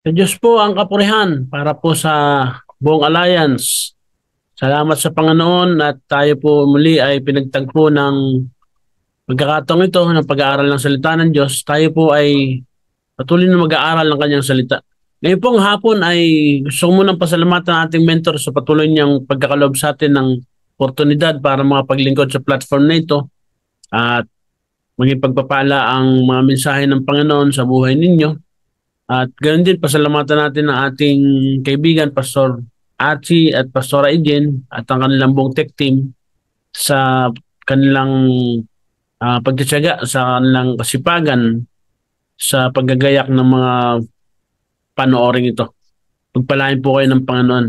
Sa Diyos po ang kapurihan para po sa buong alliance. Salamat sa Panginoon at tayo po muli ay pinagtagpo ng pagkakataong ito ng pag-aaral ng salita ng Diyos. Tayo po ay patuloy na mag-aaral ng kanyang salita. Ngayon pong hapon ay gusto ko munang pasalamatan ang ating mentor sa patuloy niyang pagkakaloob sa atin ng oportunidad para mga paglingkod sa platform na ito at maging pagpapala ang mga mensahe ng Panginoon sa buhay ninyo. At ganoon din, pasalamatan natin ang ating kaibigan, Pastor Achi at Pastora Jen at ang kanilang buong tech team sa kanilang pagtitiyaga, sa kanilang kasipagan sa paggagayak ng mga panoorin ito. Pagpalain po kayo ng Panginoon.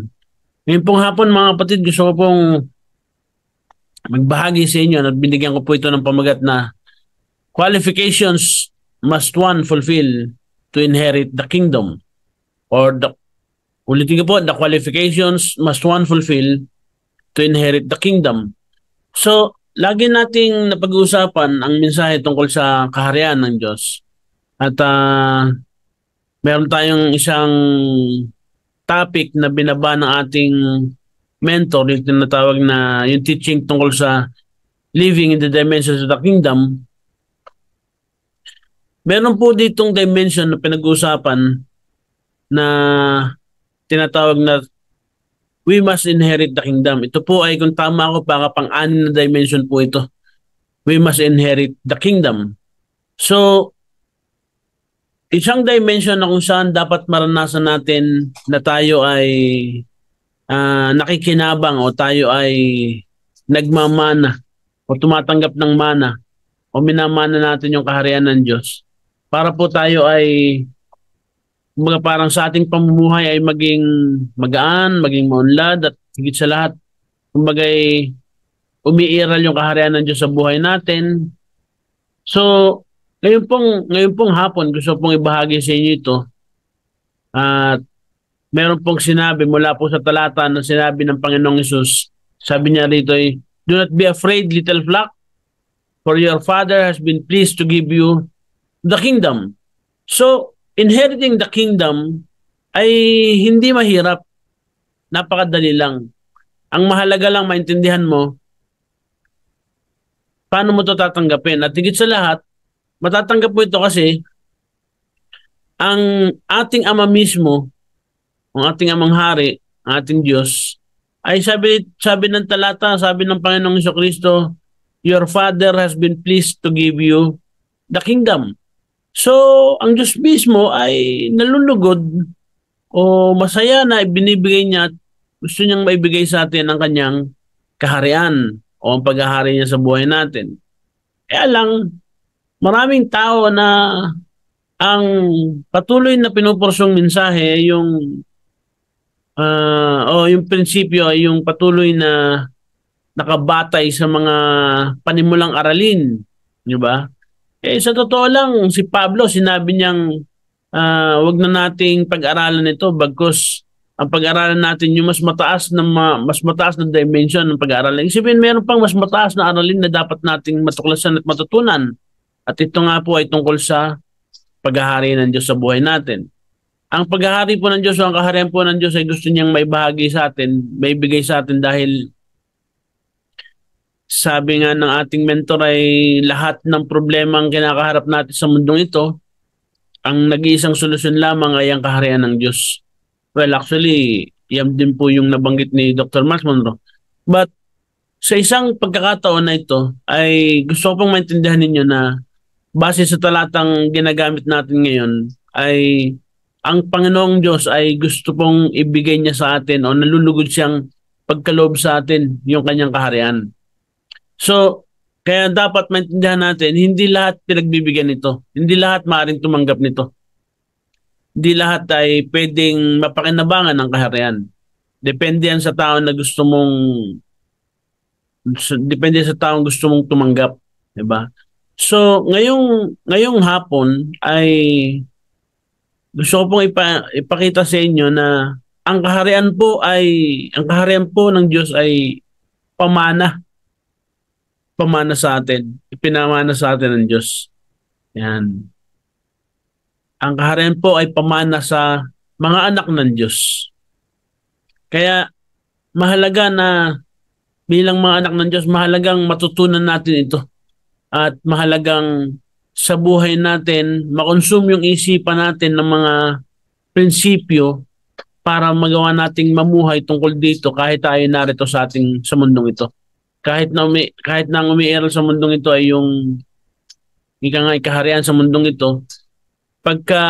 Ngayon pong hapon mga kapatid, gusto ko pong magbahagi sa inyo at binigyan ko po ito ng pamagat na qualifications must one fulfill to inherit the kingdom. Or ulitin ko po, the qualifications must one fulfill to inherit the kingdom. So, lagi nating napag-uusapan ang mensahe tungkol sa kaharian ng Diyos. At meron tayong isang topic na binaba ng ating mentor, yung tinatawag na yung teaching tungkol sa living in the dimensions of the kingdom. Meron po ditong dimension na pinag-uusapan na tinatawag na we must inherit the kingdom. Ito po ay, kung tama ako, baka pang-anim na dimension po ito. We must inherit the kingdom. So, isang dimension na kung saan dapat maranasan natin na tayo ay nakikinabang o tayo ay nagmamana o tumatanggap ng mana o minamana natin yung kaharian ng Diyos para po tayo ay mga parang sa ating pamumuhay ay maging magaan, maging maunlad at higit sa lahat, kumbaga umiiral yung kaharian ng Diyos sa buhay natin. So, ngayon pong hapon, gusto pong ibahagi sa inyo ito. At meron pong sinabi mula po sa talata na sinabi ng Panginoong Hesus. Sabi niya rito ay, do not be afraid, little flock, for your Father has been pleased to give you the kingdom. So, inheriting the kingdom ay hindi mahirap. Napakadali lang. Ang mahalaga lang maintindihan mo paano mo ito tatanggapin. At higit sa lahat, matatanggap mo ito kasi ang ating Ama mismo, ang ating Amang Hari, ang ating Diyos, ay sabi ng talata, sabi ng Panginoong Jesucristo, your Father has been pleased to give you the kingdom. So, ang Diyos mismo ay nalulugod o masaya na ibinibigay niya at gusto niyang maibigay sa atin ang kanyang kaharian o ang paghahari niya sa buhay natin. Kaya lang, maraming tao na ang patuloy na pinupursong mensahe yung yung prinsipyo ay yung patuloy na nakabatay sa mga panimulang aralin, di ba? Sa totoo lang, si Pablo sinabi niyang wag na nating pag-aralan ito bagkus ang pag-aralan natin yung mas mataas na dimension ng pag-aaralan. Isipin, meron pang mas mataas na aralin na dapat nating matuklasan at matutunan. At ito nga po ay tungkol sa paghahari ng Diyos sa buhay natin. Ang paghahari po ng Diyos o ang kaharian po ng Diyos ay gusto niyang maibahagi sa atin, maibigay sa atin dahil sabi nga ng ating mentor ay lahat ng problema ang kinakaharap natin sa mundong ito, ang nag-iisang solusyon lamang ay ang kaharian ng Diyos. Well, actually, yan din po yung nabanggit ni Dr. Miles Monroe. But sa isang pagkakataon na ito, ay gusto ko pong maintindihan ninyo na base sa talatang ginagamit natin ngayon, ay ang Panginoong Diyos ay gusto pong ibigay niya sa atin o nalulugod siyang pagkaloob sa atin yung kanyang kaharian. So, kaya dapat maintindihan natin, hindi lahat pinagbibigyan nito. Hindi lahat maaaring tumanggap nito. Hindi lahat ay pwedeng mapakinabangan ng kaharian. Depende yan sa tao na gusto mong depende sa taong gusto mong tumanggap, 'di ba? So, ngayong hapon ay gusto ko pong ipakita sa inyo na ang kaharian po ng Diyos ay pamana sa atin. Ipinamana sa atin ng Diyos. Yan. Ang kaharian po ay pamana sa mga anak ng Diyos. Kaya mahalaga na bilang mga anak ng Diyos, mahalagang matutunan natin ito. At mahalagang sa buhay natin, makonsume yung isipan natin ng mga prinsipyo para magawa nating mamuhay tungkol dito kahit tayo narito sa mundong ito. Kahit na ang umiiral sa mundong ito ay yung ika nga kaharian sa mundong ito, pagka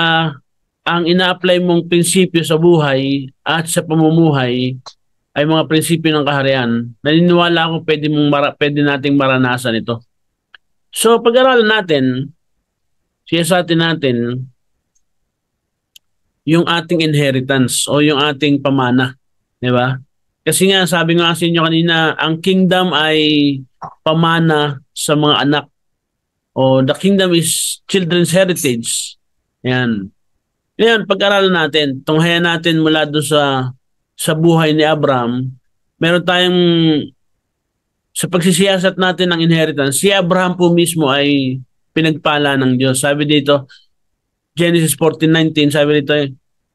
ang ina-apply mong prinsipyo sa buhay at sa pamumuhay ay mga prinsipyo ng kaharian, naniniwala ako pwede nating maranasan ito. So pag-aralan natin, siyasatin natin yung ating inheritance o yung ating pamana, di ba? Kasi nga sabi nga sa inyo kanina, ang kingdom ay pamana sa mga anak. O the kingdom is children's heritage. Yan. Ngayon, pag-aralan natin, tunghayan natin mula doon sa buhay ni Abraham, meron tayong sa pagsisiyasat natin ng inheritance, si Abraham po mismo ay pinagpala ng Diyos. Sabi dito, Genesis 14:19, sabi dito,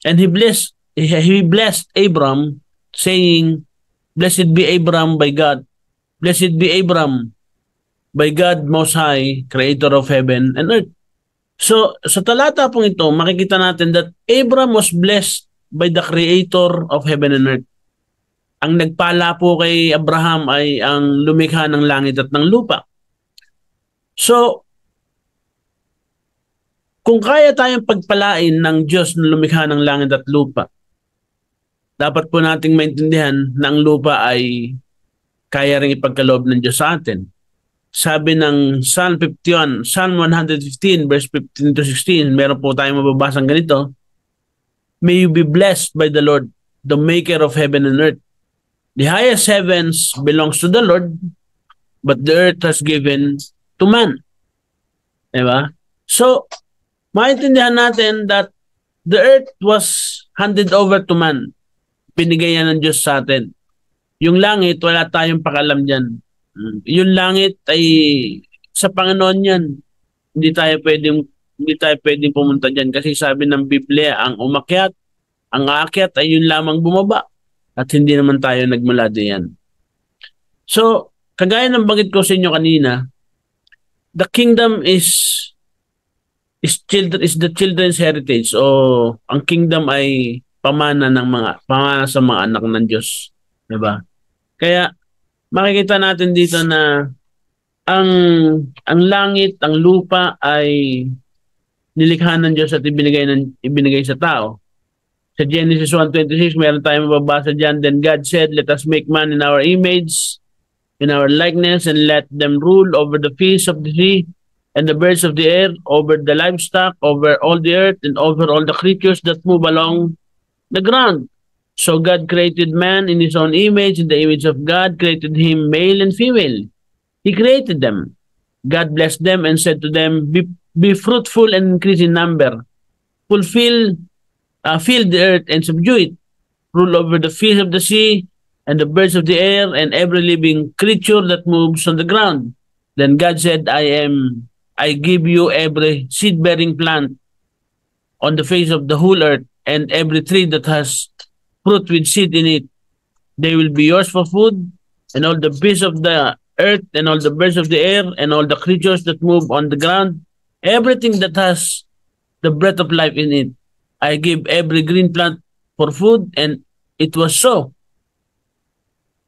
and he blessed Abram, saying, blessed be Abram by God. Blessed be Abram by God Most High, Creator of heaven and earth. So, sa talata pong ito, makikita natin that Abram was blessed by the Creator of heaven and earth. Ang nagpala po kay Abraham ay ang lumikha ng langit at ng lupa. So, kung kaya tayong pagpalain ng Diyos na lumikha ng langit at lupa, dapat po nating maintindihan na ang lupa ay kaya rin ipagkaloob ng Diyos sa atin. Sabi ng Psalm 115, verse 15 to 16, meron po tayong mababasang ganito, may you be blessed by the Lord, the maker of heaven and earth. The highest heavens belongs to the Lord, but the earth has given to man. Diba? So, maintindihan natin that the earth was handed over to man. Binigay yan ng Diyos sa atin. Yung langit, wala tayong pakalam dyan. Yung langit ay sa Panginoon yan. Hindi tayo pwedeng pumunta dyan kasi sabi ng Biblia, ang aakyat ay yun lamang bumaba at hindi naman tayo nagmula diyan. So, kagaya ng banggit ko sa inyo kanina, the kingdom is the children's heritage o ang kingdom ay pamana sa mga anak ng Diyos, 'di ba? Kaya makikita natin dito na ang langit, ang lupa ay nilikha ng Diyos at ibinigay sa tao. Sa Genesis 1:26, meron tayong mababasa diyan, then God said, let us make man in our image, in our likeness, and let them rule over the fish of the sea and the birds of the air, over the livestock, over all the earth, and over all the creatures that move along the ground. So God created man in his own image. In the image of God created him, male and female. He created them. God blessed them and said to them, be fruitful and increase in number. Fill the earth and subdue it. Rule over the fish of the sea and the birds of the air and every living creature that moves on the ground. Then God said, I give you every seed-bearing plant on the face of the whole earth and every tree that has fruit with seed in it. They will be yours for food, and all the beasts of the earth and all the birds of the air and all the creatures that move on the ground, everything that has the breath of life in it. I give every green plant for food, and it was so.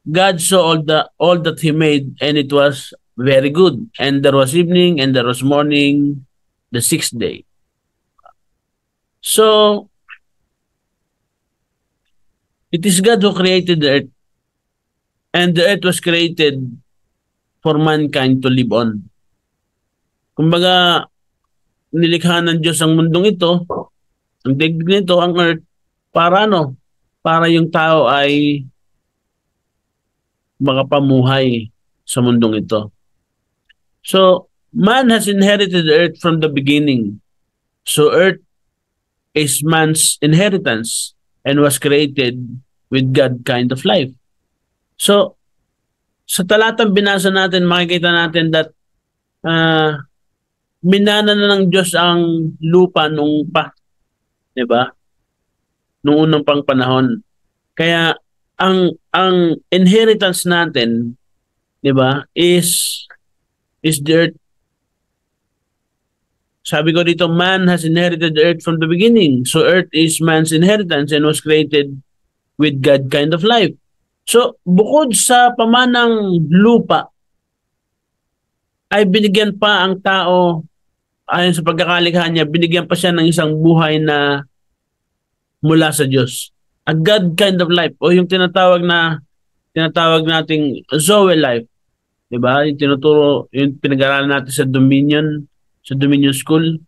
God saw all that he made, and it was very good. And there was evening, and there was morning, the sixth day. So, it is God who created the earth. And the earth was created for mankind to live on. Kumbaga, nilikha ng Diyos ang mundong ito, ang daigdig nito, ang earth, para para yung tao ay makapamuhay sa mundong ito. So, man has inherited the earth from the beginning. So, earth is man's inheritance and was created with God kind of life. So, sa talatang binasa natin, makikita natin that minana na ng Diyos ang lupa nung pa. Diba? nung unang pang panahon. Kaya ang inheritance natin, 'di ba, is the earth. Sabi ko dito, man has inherited the earth from the beginning. So earth is man's inheritance and was created with God kind of life. So bukod sa pamanang lupa, ay binigyan pa ang tao, ayon sa pagkakalikha niya, binigyan pa siya ng isang buhay na mula sa Diyos. A God kind of life, o yung tinatawag nating Zoe life. Diba? Yung tinuturo, yung pinag-aralan natin sa Dominion School.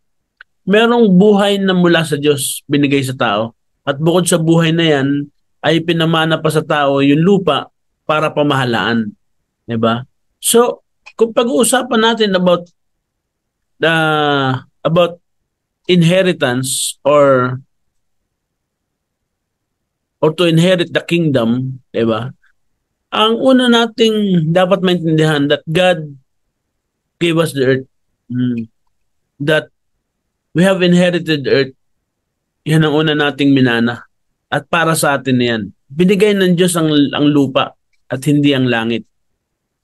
Merong buhay na mula sa Diyos binigay sa tao. At bukod sa buhay na yan, ay pinamana pa sa tao yung lupa para pamahalaan. Diba? So, kung pag-uusapan natin about inheritance or to inherit the kingdom, diba? Ang una nating dapat maintindihan that God gave us the earth. That we have inherited the earth. Yan ang una nating minana. At para sa atin na yan. Binigay ng Diyos ang lupa at hindi ang langit.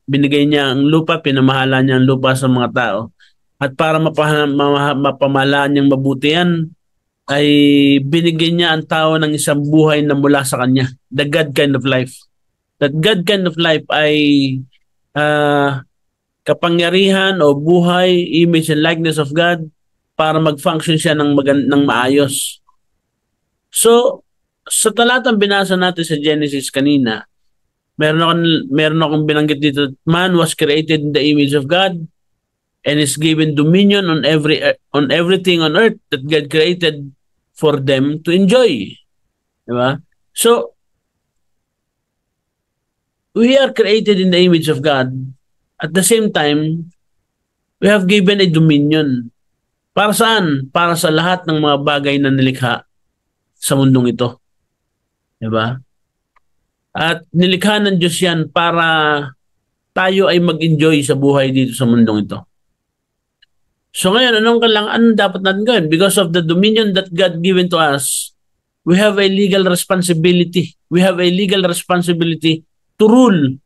Binigay niya ang lupa, pinamahala niya ang lupa sa mga tao. At para mapamahalaan niyang mabuti yan, ay binigyan niya ang tao ng isang buhay na mula sa kanya. The God kind of life. That God kind of life ay kapangyarihan o buhay, image and likeness of God para mag-function siya ng maayos. So, sa talatang binasa natin sa Genesis kanina, meron akong binanggit dito, man was created in the image of God and is given dominion on everything on earth that God created for them to enjoy. Diba? So, we are created in the image of God. At the same time, we have given a dominion. Para saan? Para sa lahat ng mga bagay na nilikha sa mundong ito. Diba? At nilikha ng Diyos yan para tayo ay mag-enjoy sa buhay dito sa mundong ito. So ngayon, anong dapat natin gawin? Because of the dominion that God given to us, we have a legal responsibility. We have a legal responsibility to rule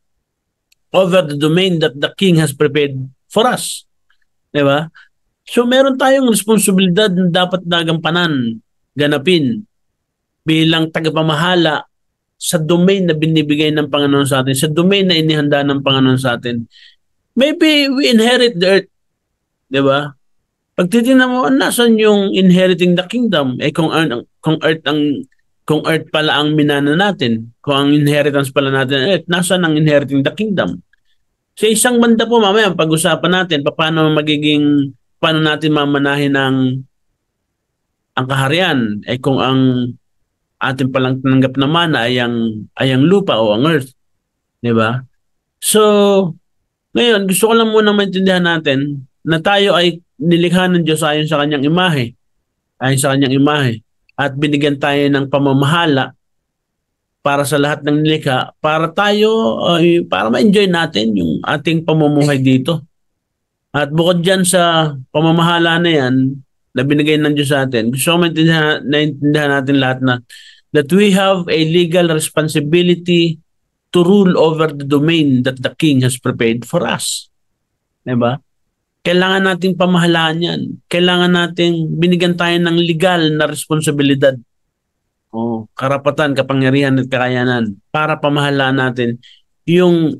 over the domain that the King has prepared for us. Diba? So meron tayong responsibilidad na dapat nagampanan, ganapin, bilang tagapamahala sa domain na binibigay ng Panginoon sa atin, sa domain na inihanda ng Panginoon sa atin. Maybe we inherit the earth. Diba? Pag titingnan mo, nasan yung inheriting the kingdom? Kung earth pala ang minana natin, kung ang inheritance pala natin earth, nasan ang inheriting the kingdom? Sa isang banda po mamaya, pag-usapan natin, paano natin mamanahin ang kaharian, kung ang atin palang tinanggap na mana ay ang lupa o ang earth. Diba? So, ngayon, gusto ko lang muna maintindihan natin na tayo ay nilikha ng Diyos ayon sa kanyang imahe. Ayon sa kanyang imahe. At binigyan tayo ng pamamahala para sa lahat ng nilikha para tayo, para ma-enjoy natin yung ating pamumuhay dito. At bukod dyan sa pamamahala na yan na binigay ng Diyos sa atin, gusto ko maintindihan natin lahat na that we have a legal responsibility to rule over the domain that the King has prepared for us. Diba? Kailangan nating pamahalaan yan. Kailangan nating binigyan tayo ng legal na responsibilidad. Karapatan, kapangyarihan at kakayanan para pamahalaan natin yung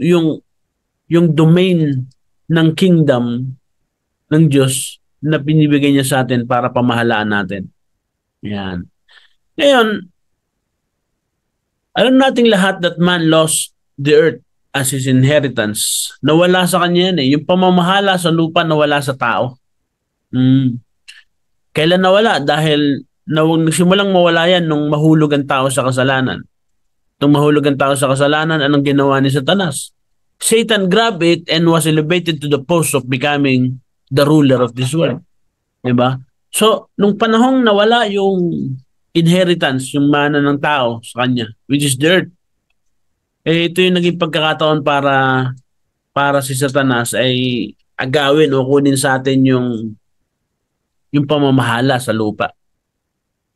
domain ng kingdom ng Diyos na binibigay niya sa atin para pamahalaan natin. Yan. Ngayon, alam nating lahat that man lost the earth as his inheritance. Nawala sa kanya yan eh. Yung pamamahala sa lupa nawala sa tao. Kailan nawala? Dahil nagsimulang mawala yan nung mahulog ang tao sa kasalanan. Nung mahulog ang tao sa kasalanan, anong ginawa ni Satanas? Satan grabbed it and was elevated to the post of becoming the ruler of this world. Diba? So, nung panahong nawala yung inheritance, yung mana ng tao sa kanya, which is dirt, ito yung naging pagkakataon para si Satanas ay agawin o kunin sa atin yung pamamahala sa lupa.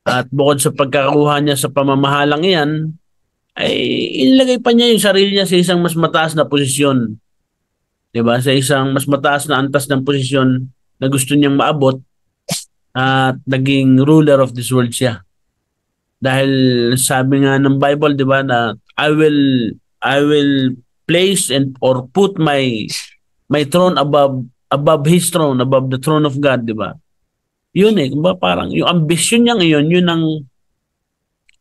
At bukod sa pagkakakuha niya sa pamamahalang iyan, ay inilagay pa niya yung sarili niya sa isang mas mataas na posisyon. 'Di ba? Sa isang mas mataas na antas ng posisyon na gusto niyang maabot at naging ruler of this world siya. Dahil sabi nga ng Bible, 'di ba, na I will place and or put my throne above his throne, above the throne of God, 'di ba? Yun parang yung ambisyon niya ngayon, yun ang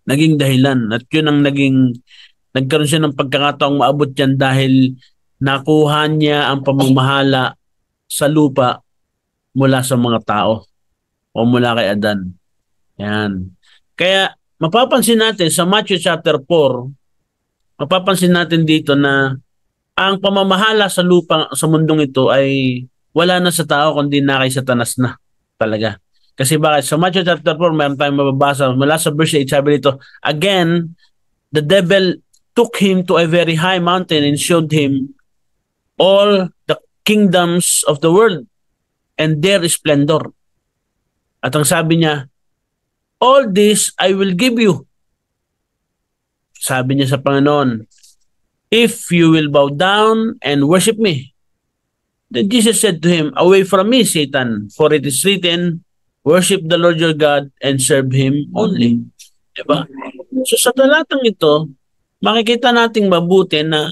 naging dahilan at yun ang nagkaroon siya ng pagkakataong maabot yan dahil nakuha niya ang pamamahala sa lupa mula sa mga tao o mula kay Adan. Yan. Kaya mapapansin natin sa Matthew chapter 4, mapapansin natin dito na ang pamamahala sa lupa sa mundong ito ay wala na sa tao kundi na kay Satanas na talaga. Kasi bakit? Sa Matthew chapter 4, mayroon tayong mababasa mula sa verse 8, sabi dito, again, the devil took him to a very high mountain and showed him all the kingdoms of the world and their splendor. At ang sabi niya, all this I will give you. Sabi niya sa Panginoon, if you will bow down and worship me. Then Jesus said to him, away from me, Satan, for it is written, worship the Lord your God and serve Him only. Diba? So sa talatang ito, makikita nating mabuti na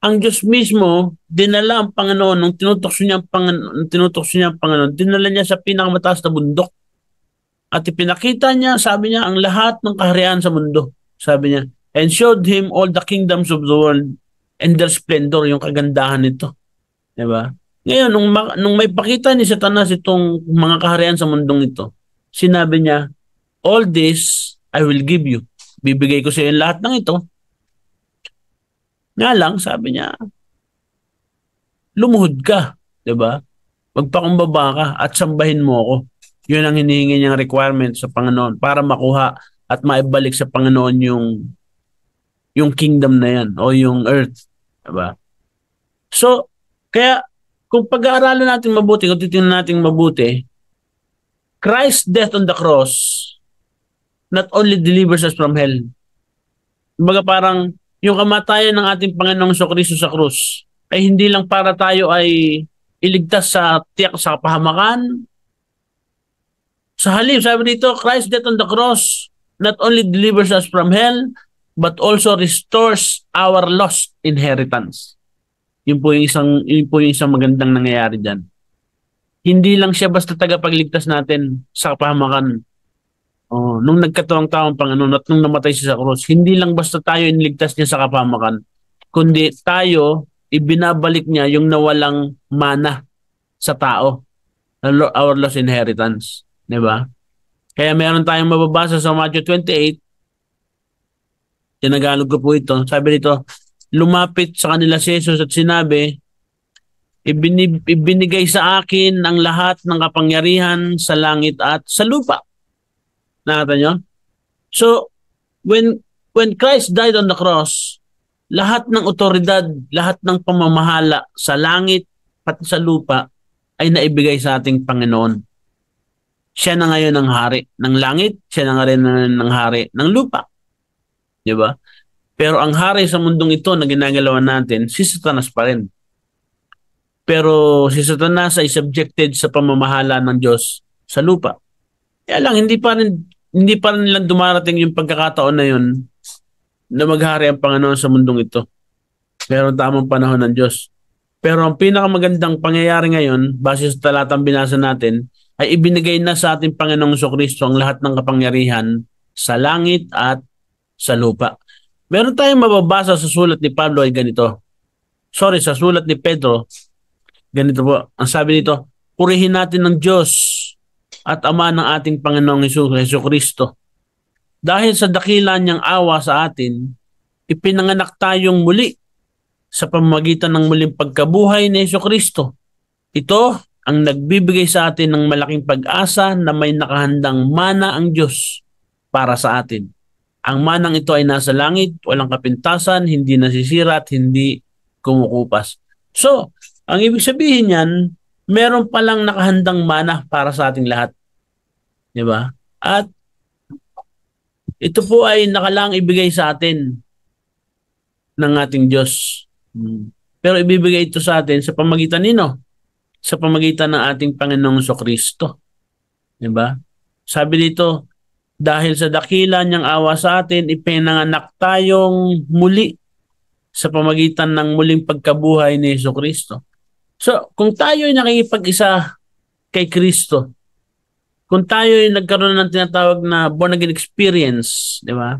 ang Diyos mismo, dinala ang Panginoon, nung tinutokso niya ang Panginoon, dinala niya sa pinakamataas na bundok. At ipinakita niya, sabi niya, ang lahat ng kaharian sa mundo. Sabi niya, and showed him all the kingdoms of the world and their splendor, yung kagandahan nito. Diba? Ngayon, nung may pakita ni Satanas itong mga kaharian sa mundong ito, sinabi niya, all this I will give you. Bibigay ko sa iyo lahat ng ito. Nga lang, sabi niya, lumuhod ka. Diba? Magpakumbaba ka at sambahin mo ako. Yun ang hinihingi niyang requirement sa Panginoon para makuha at maibalik sa Panginoon yung kingdom na yan o yung earth. Diba? So, kaya kung pag-aaralan natin mabuti, kung titingnan natin mabuti, Christ's death on the cross not only delivers us from hell. Kumbaga parang yung kamatayan ng ating Panginoong Jesucristo sa krus ay hindi lang para tayo ay iligtas sa tiyak sa kapahamakan. Sa halip, sabi dito, Christ's death on the cross not only delivers us from hell, but also restores our lost inheritance. Yun po yung isang magandang nangyayari dyan. Hindi lang siya basta tagapagligtas natin sa kapahamakan. Nung nagkatuwang taong Panginoon at nung namatay siya sa krus, hindi lang basta tayo inligtas niya sa kapahamakan, kundi tayo, ibinabalik niya yung nawalang mana sa tao. Our lost inheritance. Diba? Kaya meron tayong mababasa sa Matthew 28, tinagalog ko po ito, sabi dito, lumapit sa kanila si Jesus at sinabi, ibinigay sa akin ang lahat ng kapangyarihan sa langit at sa lupa. Nakita nyo? So, when Christ died on the cross, lahat ng otoridad, lahat ng pamamahala sa langit at sa lupa ay naibigay sa ating Panginoon. Siya na ngayon ang hari ng langit, siya na nga rin ang hari ng lupa. Di ba? Pero ang hari sa mundong ito na ginagalawan natin, si Satanas pa rin. Pero si Satanas ay subjected sa pamamahala ng Diyos sa lupa. Kaya lang, hindi pa rin nilang dumarating yung pagkakataon na yun na maghari ang Panginoon sa mundong ito. Pero tamang panahon ng Diyos. Pero ang pinakamagandang pangyayari ngayon, base sa talatang binasa natin, ay ibinigay na sa ating Panginoong Jesucristo ang lahat ng kapangyarihan sa langit at sa lupa. Meron tayong mababasa sa sulat ni Pablo ay ganito. Sa sulat ni Pedro, ganito po. Ang sabi nito, purihin natin ng Diyos at Ama ng ating Panginoong Jesucristo. Dahil sa dakila niyang awa sa atin, ipinanganak tayong muli sa pamamagitan ng muling pagkabuhay ni Jesucristo. Ito ang nagbibigay sa atin ng malaking pag-asa na may nakahandang mana ang Diyos para sa atin. Ang manang ito ay nasa langit, walang kapintasan, hindi nasisira at hindi kumukupas. So, ang ibig sabihin niyan, meron palang nakahandang mana para sa ating lahat. Di ba? At ito po ay nakalaang ibigay sa atin ng ating Diyos. Pero ibibigay ito sa atin sa pamagitan nino? Sa pamagitan ng ating Panginoong Kristo. Diba? Sabi dito, dahil sa dakila niyang awa sa atin, ipinanganak tayong muli sa pamagitan ng muling pagkabuhay ni Kristo. So, kung tayo ay nakikipag-isa kay Kristo, kung tayo ay nagkaroon ng tinatawag na born again experience, di ba?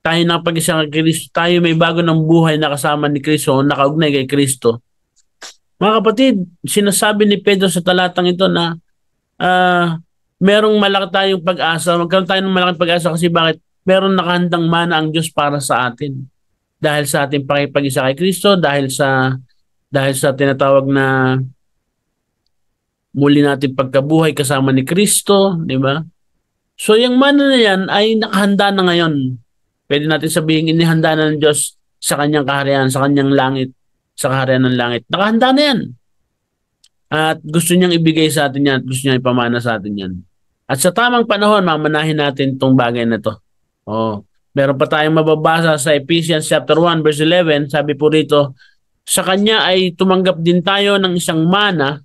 Tayo nakapag-isa kay Kristo, tayo may bago ng buhay na kasama ni Kristo, nakaugnay kay Kristo. Mga kapatid, sinasabi ni Pedro sa talatang ito na merong malaki tayong pag-asa, magkaroon tayo ng malaking pag-asa kasi bakit? Meron nakahandang mana ang Diyos para sa atin. Dahil sa ating pakipag-isa kay Kristo, dahil sa tinatawag na muli natin pagkabuhay kasama ni Kristo, di ba? So yung mana na yan ay nakahanda na ngayon. Pwede natin sabihin inihanda na ng Diyos sa kanyang kaharian, sa kanyang langit, sa kaharian ng langit. Nakahanda na yan. At gusto niyang ibigay sa atin yan, at gusto niyang ipamana sa atin yan. At sa tamang panahon, mamanahin natin itong bagay na to. Meron pa tayong mababasa sa Ephesians chapter 1 verse 11, sabi po rito, sa kanya ay tumanggap din tayo ng isang mana.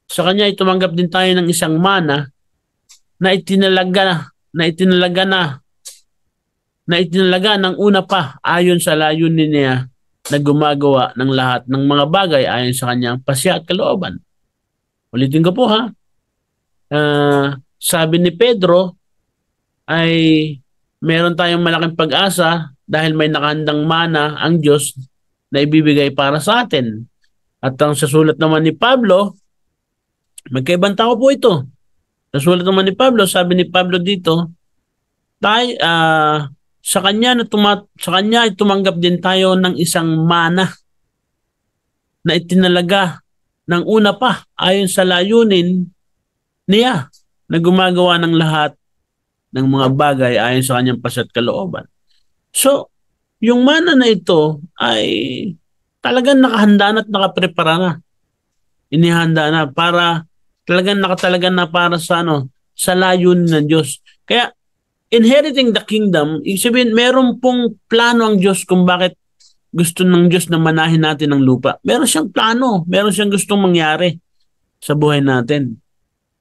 Sa kanya ay tumanggap din tayo ng isang mana na itinalaga ng una pa ayon sa layunin niya na gumagawa ng lahat ng mga bagay ayon sa kanyang pasya at kalooban. Ulitin ko po ha. Sabi ni Pedro ay meron tayong malaking pag-asa dahil may nakahandang mana ang Diyos na ibibigay para sa atin. At ang sa sulat naman ni Pablo, magkaibang tao po ito. Sa sulat naman ni Pablo, sabi ni Pablo dito, sa kanya ay tumanggap din tayo ng isang mana na itinalaga ng una pa ayon sa layunin niya na gumagawa ng lahat ng mga bagay ayon sa kanyang pasya at kalooban. So, yung mana na ito ay talagang nakahanda na at nakaprepara na. Inihanda na para talagang para sa sa layunin ng Diyos. Kaya inheriting the kingdom, ibig sabihin meron pong plano ang Diyos kung bakit gusto ng Diyos na manahin natin ang lupa. Meron siyang plano, meron siyang gustong mangyari sa buhay natin.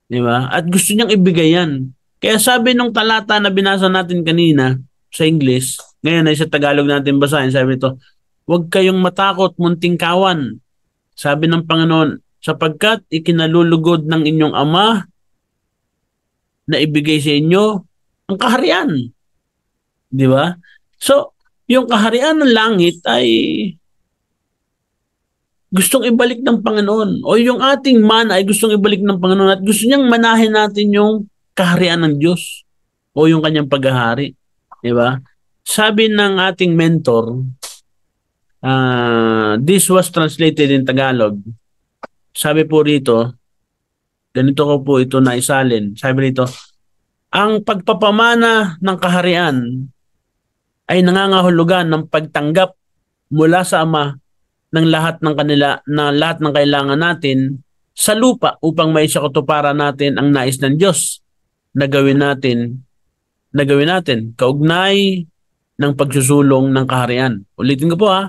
Di ba? At gusto niyang ibigay yan. Kaya sabi nung talata na binasa natin kanina sa English, ngayon ay sa Tagalog natin basahin, sabi ito, huwag kayong matakot, munting kawan. Sabi ng Panginoon, sapagkat ikinalulugod ng inyong Ama na ibigay sa inyo ang kaharian. Di ba? So, yung kaharian ng langit ay gustong ibalik ng Panginoon. O yung ating mana ay gustong ibalik ng Panginoon at gusto niyang manahin natin yung kaharian ng Diyos o yung kanyang paghahari. Di ba? Sabi ng ating mentor, this was translated in Tagalog. Sabi po rito, ganito ko po ito na isalin. Sabi rito, ang pagpapamana ng kaharian ay nangangahulugan ng pagtanggap mula sa Ama ng lahat ng kailangan natin sa lupa upang maisakatuparan natin ang nais ng Diyos na gawin natin kaugnay ng pagsusulong ng kaharian. Ulitin ko po ha,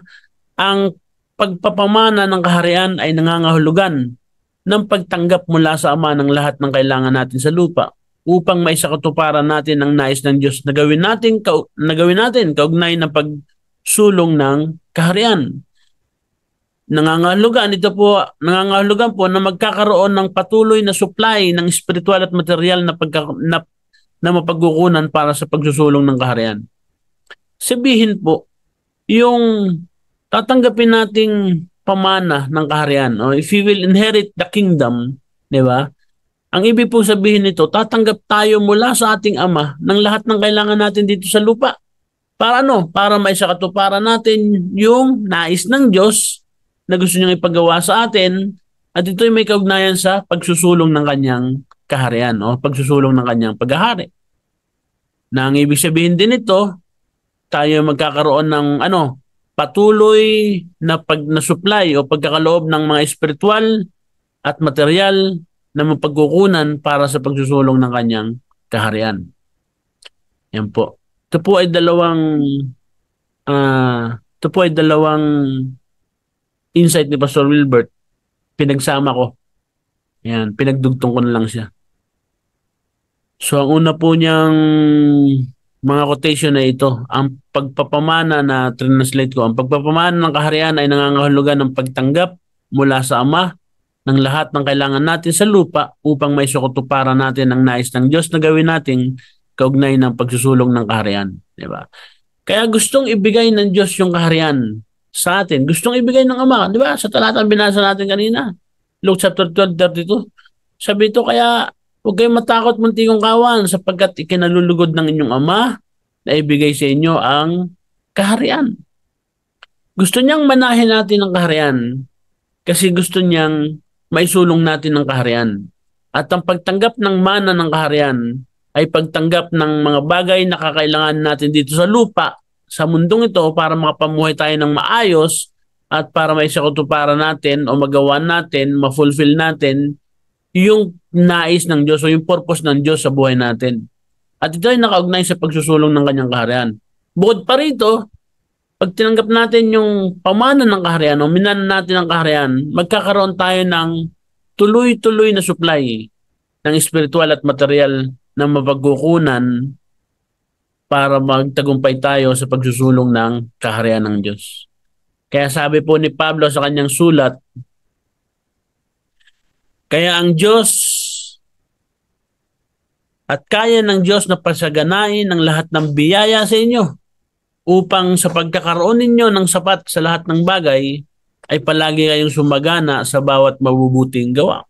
ang pagpapamana ng kaharian ay nangangahulugan ng pagtanggap mula sa Ama ng lahat ng kailangan natin sa lupa upang maisakatuparan natin ang nais ng Diyos na gawin natin kaugnay ng pagsulong ng kaharian. Nangangahulugan po na magkakaroon ng patuloy na supply ng spiritual at material na mapagkukunan para sa pagsusulong ng kaharian. Sabihin po, yung tatanggapin nating pamana ng kaharian, o if we will inherit the kingdom, di ba? Ang ibig po sabihin nito, tatanggap tayo mula sa ating Ama ng lahat ng kailangan natin dito sa lupa. Para Para maisakatuparan natin yung nais ng Diyos na gusto niyang ipagawa sa atin at ito'y may kaugnayan sa pagsusulong ng kanyang kaharian o pagsusulong ng kanyang paghahari. Na ang ibig sabihin din ito, tayo magkakaroon ng patuloy na supply o pagkakaloob ng mga espiritual at material na mapagkukunan para sa pagsusulong ng kanyang kaharian. Yan po. Ito po ay dalawang insight ni Pastor Wilbert. Pinagsama ko. Yan, pinagdugtong ko na lang siya. So, ang una po niyang mga quotation na ito, ang pagpapamana na translate ko, ang pagpapamana ng kaharian ay nangangahulugan ng pagtanggap mula sa Ama ng lahat ng kailangan natin sa lupa upang may sukutuparan natin ang nais ng Diyos na gawin nating kaugnay ng pagsusulong ng kaharian. Diba? Kaya gustong ibigay ng Diyos yung kaharian sa atin. Gustong ibigay ng Ama. Diba? Sa talatang binasa natin kanina. Luke chapter 12:32. Sabi ito, kaya huwag kayong matakot muntikong kawan sapagkat ikinalulugod ng inyong Ama na ibigay sa inyo ang kaharian. Gusto niyang manahin natin ang kaharian kasi gusto niyang maisulong natin ang kaharian. At ang pagtanggap ng mana ng kaharian ay pagtanggap ng mga bagay na kakailangan natin dito sa lupa, sa mundong ito para makapamuhay tayo ng maayos at para may sakutuparan natin o magawa natin, ma-fulfill natin yung nais ng Diyos o yung purpose ng Diyos sa buhay natin. At ito ay nakaugnay sa pagsusulong ng kanyang kaharian. Bukod pa rito, pag tinanggap natin yung pamana ng kaharian o minana natin ang kaharian, magkakaroon tayo ng tuloy-tuloy na supply ng spiritual at material na mapagkukunan para magtagumpay tayo sa pagsusulong ng kaharian ng Diyos. Kaya sabi po ni Pablo sa kanyang sulat, kaya ang Diyos at kaya ng Diyos na pasaganain ang lahat ng biyaya sa inyo upang sa pagkakaroon ninyo ng sapat sa lahat ng bagay ay palagi kayong sumagana sa bawat mabubuting gawa.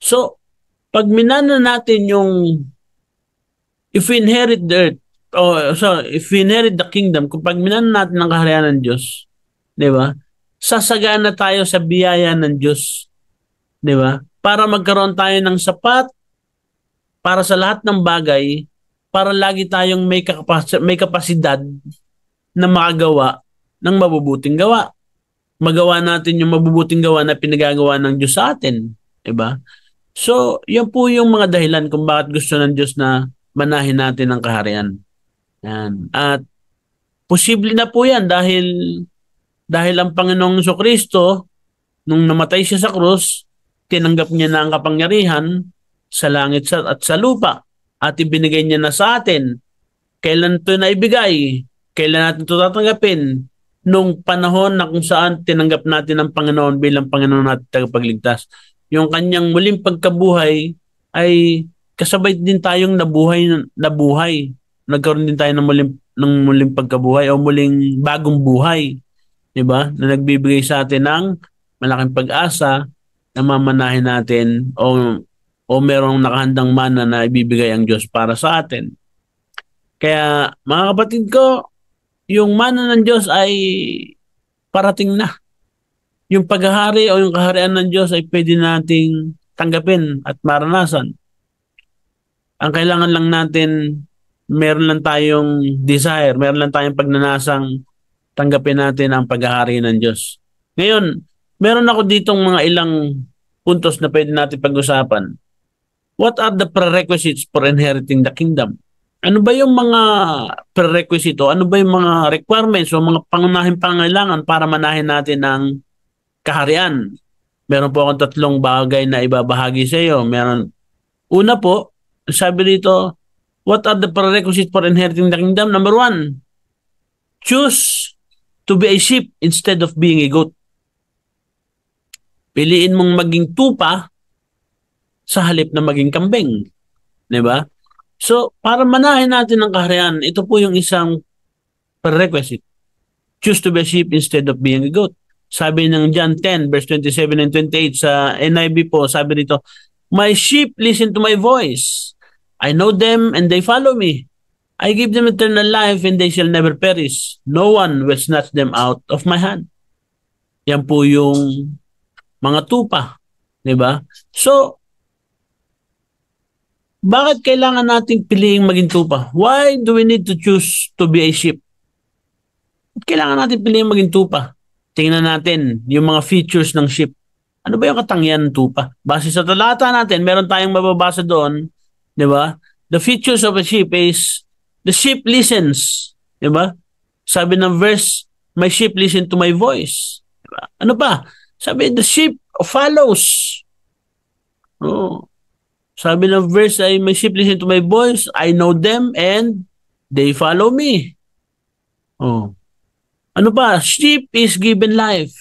So, pag minana natin yung if we inherit the earth, if we inherit the kingdom, kung pag minana natin ang kaharian ng Diyos, di ba? Sasagana tayo sa biyaya ng Diyos, di ba? Para magkaroon tayo ng sapat para sa lahat ng bagay, para lagi tayong may kapasidad na makagawa ng mabubuting gawa. Magawa natin yung mabubuting gawa na pinagagawa ng Diyos sa atin. Diba? So, yan po yung mga dahilan kung bakit gusto ng Diyos na manahin natin ang kaharian. Yan. At posible na po yan dahil ang Panginoong Jesucristo, nung namatay siya sa krus, tinanggap niya na ang kapangyarihan sa langit at sa lupa at ibinigay niya na sa atin. Kailan ito naibigay? Kailan natin ito tatanggapin? Nung panahon na kung saan tinanggap natin ang Panginoon bilang Panginoon natin tagapagligtas. Yung kanyang muling pagkabuhay ay kasabay din tayong nabuhay. Nagkaroon din tayo ng muling pagkabuhay o muling bagong buhay. Diba? Na nagbibigay sa atin ng malaking pag-asa na mamanahin natin o merong nakahandang mana na ibibigay ang Diyos para sa atin. Kaya mga kapatid ko, yung mana ng Diyos ay parating na. Yung paghahari o yung kaharian ng Diyos ay pwede nating tanggapin at maranasan. Ang kailangan lang natin, meron lang tayong desire, meron lang tayong pagnanasang tanggapin natin ang paghahari ng Diyos. Ngayon, meron ako ditong mga ilang puntos na pwede natin pag-usapan. What are the prerequisites for inheriting the kingdom? Ano ba yung mga prerequisite o ano ba yung mga requirements o mga pangunahing pangailangan para manahin natin ang kaharian? Meron po akong 3 bagay na ibabahagi sa iyo. Una po, sabi dito, what are the prerequisites for inheriting the kingdom? Number 1, choose to be a sheep instead of being a goat. Piliin mong maging tupa sa halip na maging kambing. Diba? So, para manahin natin ang kaharian, ito po yung isang prerequisite. Choose to be a sheep instead of being a goat. Sabi ng John 10, verse 27 and 28 sa NIV po, sabi dito, my sheep listen to my voice. I know them and they follow me. I give them eternal life and they shall never perish. No one will snatch them out of my hand. Yan po yung mga tupa. Diba? So, bakit kailangan nating piliing maging tupa? Why do we need to choose to be a sheep? Kailangan natin piliing maging tupa. Tingnan natin yung mga features ng sheep. Ano ba yung katangian ng tupa? Base sa talata natin, meron tayong mababasa doon, di ba? The features of a sheep is The sheep listens. Diba? Sabi ng verse, my sheep listen to my voice. Diba? Ano pa? Sabi, the sheep follows. Oh. Sabi ng verse ay, my sheep listen to my voice, I know them, and they follow me. Oh. Ano pa? Sheep is given life.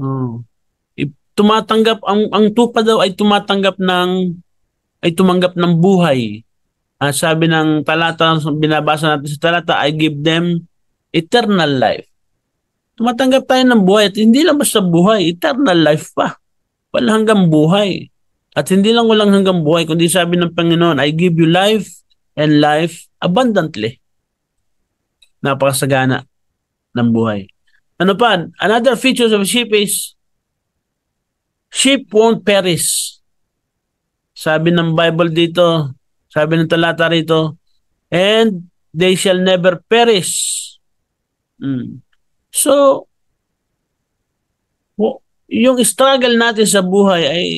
Oh. Tumatanggap ang tupa daw ay tumatanggap tumanggap ng buhay. Sabi ng talata, binabasa natin sa talata, I give them eternal life. Tumatanggap tayo ng buhay at hindi lang basta buhay, eternal life pa. Walang hanggang buhay. At hindi lang walang hanggang buhay, kundi sabi ng Panginoon, I give you life and life abundantly. Napakasagana ng buhay. Ano pa? Another feature of sheep is sheep won't perish. Sabi ng Bible dito, sabi ng talata rito, and they shall never perish. So, yung struggle natin sa buhay ay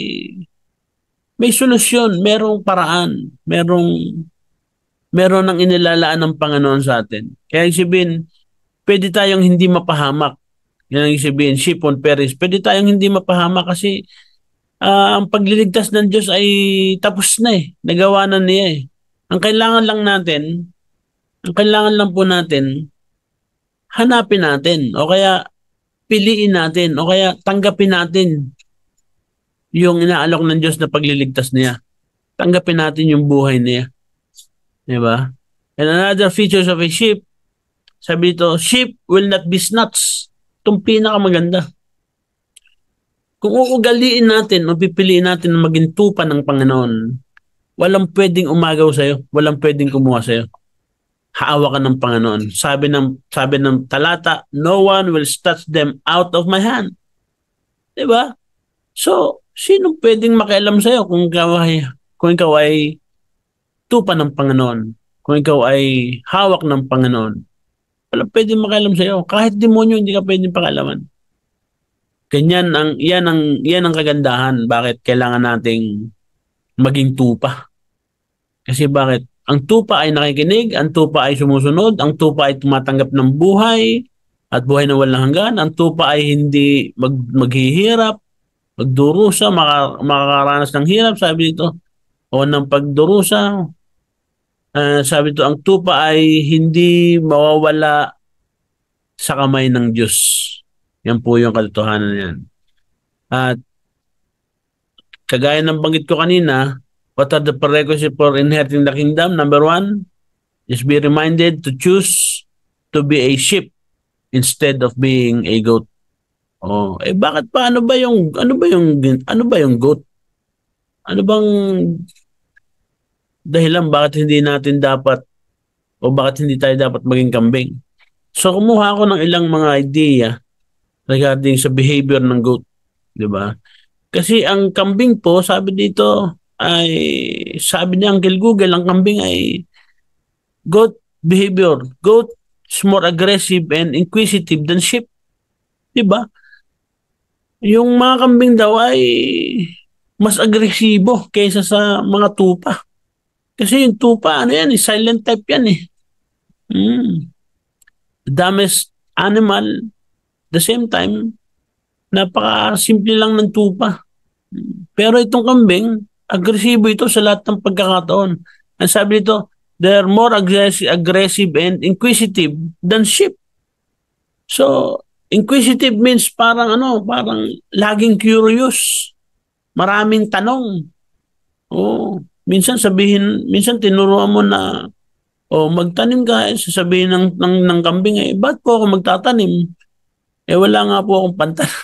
may solusyon, merong paraan, meron ang inilalaan ng Panginoon sa atin. Kaya sabihin, pwede tayong hindi mapahamak. Yan ang sabihin, sheep won't perish. Pwede tayong hindi mapahamak kasi ang pagliligtas ng Diyos ay tapos na eh. Nagawa na niya eh. Ang kailangan lang po natin, hanapin natin o kaya piliin natin o kaya tanggapin natin yung inaalok ng Diyos na pagliligtas niya. Tanggapin natin yung buhay niya. Diba? And another features of a sheep, sabi dito, sheep will not be snatched. Itong pinakamaganda. Kung uugaliin natin o pipiliin natin na maging tupa ng Panginoon, walang pwedeng umagaw sa'yo, walang pwedeng kumuha sa'yo. Haawa ka ng Panginoon. Sabi ng talata, no one will snatch them out of my hand. Diba? So, sino pwedeng makialam sa'yo kung ikaw ay tupa ng Panginoon? Kung ikaw ay hawak ng Panginoon? Wala pwedeng makialam sa'yo. Kahit demonyo, hindi ka pwedeng pakialaman. Yan ang kagandahan. Bakit kailangan nating maging tupa? Kasi bakit? Ang tupa ay nakikinig, ang tupa ay sumusunod, ang tupa ay tumatanggap ng buhay at buhay na walang hanggan. Ang tupa ay hindi maghihirap, magdurusa, makakaranas ng hirap. Sabi dito, o ng pagdurusa. Sabi dito, ang tupa ay hindi mawawala sa kamay ng Diyos. Yan po yung katotohanan yan. At kagaya ng banggit ko kanina, what are the prerequisites for inheriting the kingdom? Number 1, just be reminded to choose to be a sheep instead of being a goat. Oh, bakit pa? Ano ba yung goat? Ano bang dahilan bakit hindi tayo dapat maging kambing? So kumuha ako ng ilang mga idea regarding sa behavior ng goat, 'di ba? Kasi ang kambing po, sabi dito ay sabi ni Uncle Google, ang kambing ay goat behavior. Goat is more aggressive and inquisitive than sheep. 'Di ba? Yung mga kambing daw ay mas agresibo kaysa sa mga tupa. Kasi yung tupa, silent type yan eh. The dumbest animal, the same time, napaka-simple lang ng tupa. Pero itong kambing, agresibo ito sa lahat ng pagkakataon. Ang sabi nito, they're more aggressive and inquisitive than sheep. So, inquisitive means parang laging curious. Maraming tanong. Minsan tinuruan mo na magtanim ka, sasabihin ng kambing, ba't po ako magtatanim? Wala nga po akong pantanim.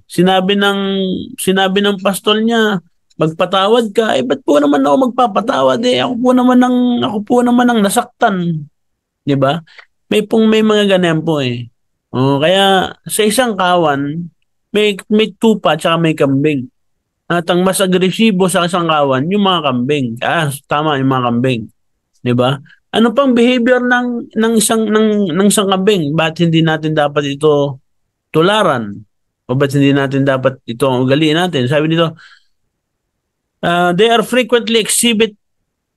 Sinabi ng pastol niya, magpatawad ka, ba't po naman ako magpapatawad? Ako po naman ang nasaktan. 'Di ba? May mga ganyan po eh. Kaya sa isang kawan, may tupa at may kambing. At ang mas agresibo sa isang kawan, yung mga kambing. Tama, yung mga kambing. 'Di ba? Ano pang behavior ng isang kambing? Bakit hindi natin dapat ito tularan? O bakit hindi natin dapat ito ang ugaliin natin? Sabi nito, they are frequently exhibit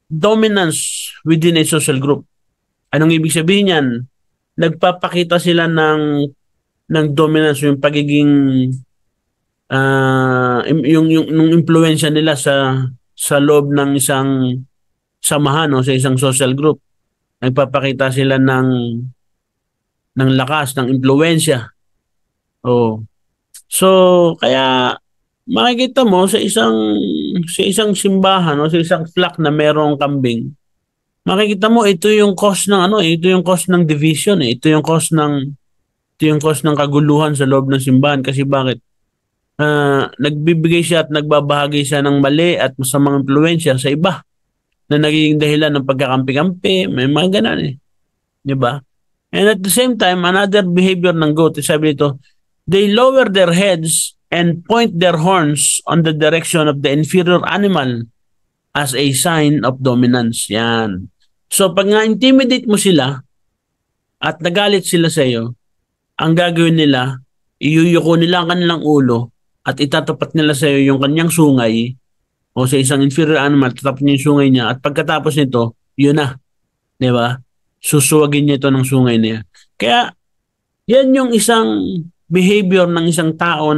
dominance within a social group. Anong ibig sabihin yan? Nagpapakita sila ng dominance, yung pagiging yung impluwensya nila sa loob ng isang samahan o sa isang social group. Nagpapakita sila ng lakas, ng impluwensya. Oh. So, kaya makikita mo sa isang simbahan o sa isang flock na merong kambing, makikita mo ito yung cause ng ito yung cause ng division, ito yung cause ng kaguluhan sa loob ng simbahan. Kasi bakit? Nagbibigay siya at nagbabahagi siya ng mali at masamang impluwensya sa iba na nagiging dahilan ng pagkakampi-kampi. May mga ganun eh. Di ba? And at the same time, another behavior ng goat, sabi nito, they lower their heads and point their horns on the direction of the inferior animal as a sign of dominance. Yan. So pag nga-intimidate mo sila at nagalit sila sa iyo, ang gagawin nila, iyuyuko nila ang kanilang ulo at itatapat nila sa iyo yung kanyang sungay o sa isang inferior animal, tatapat niya yung sungay niya at pagkatapos nito, yun na. Di ba? Susuwagin niya ito ng sungay niya. Kaya, yan yung isang behavior ng isang tao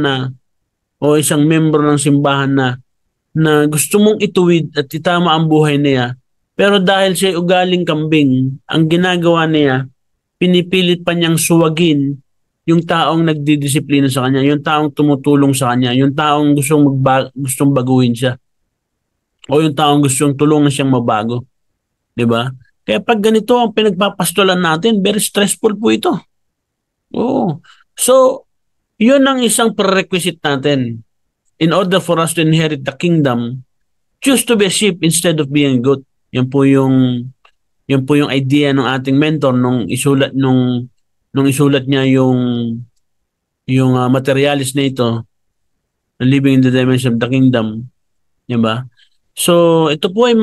o isang membro ng simbahan na gusto mong ituwid at itama ang buhay niya. Pero dahil siya ugaling kambing, ang ginagawa niya, pinipilit pa niyang suwagin yung taong nagdidisiplina sa kanya, yung taong tumutulong sa kanya, yung taong gustong baguhin siya. O yung taong gustong tulungan siyang mabago. Diba? Kaya pag ganito ang pinagpapastolan natin, very stressful po ito. Oo. So, yun ang isang prerequisite natin. In order for us to inherit the kingdom, choose to be a sheep instead of being a goat. Yan po yung idea ng ating mentor nung isulat niya yung materialist na ito, living in the dimension of the kingdom. Diba? So, ito po ay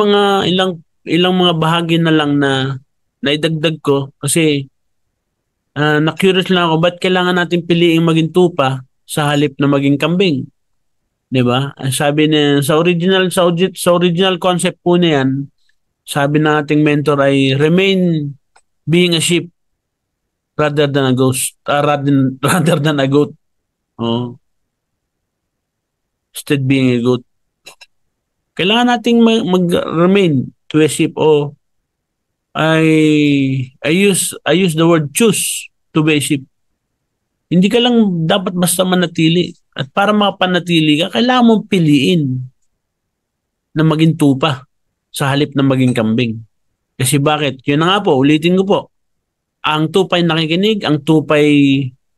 ilang mga bahagi na lang na naidagdag ko kasi na-curious lang ako, ba't kailangan natin piliing maging tupa sa halip na maging kambing? 'Di ba? Sabi niya sa original concept po niyan, sabi ng ating mentor ay remain being a sheep rather than a ghost, rather than a goat. Oh. Instead being a goat. Kailangan nating mag-remain to a sheep o I use the word choose to be a sheep. Hindi ka lang dapat basta manatili. At para makapanatili ka, kailangan mong piliin na maging tupa sa halip na maging kambing. Kasi bakit? Yun na nga po, ulitin ko po. Ang tupay nakikinig, ang tupay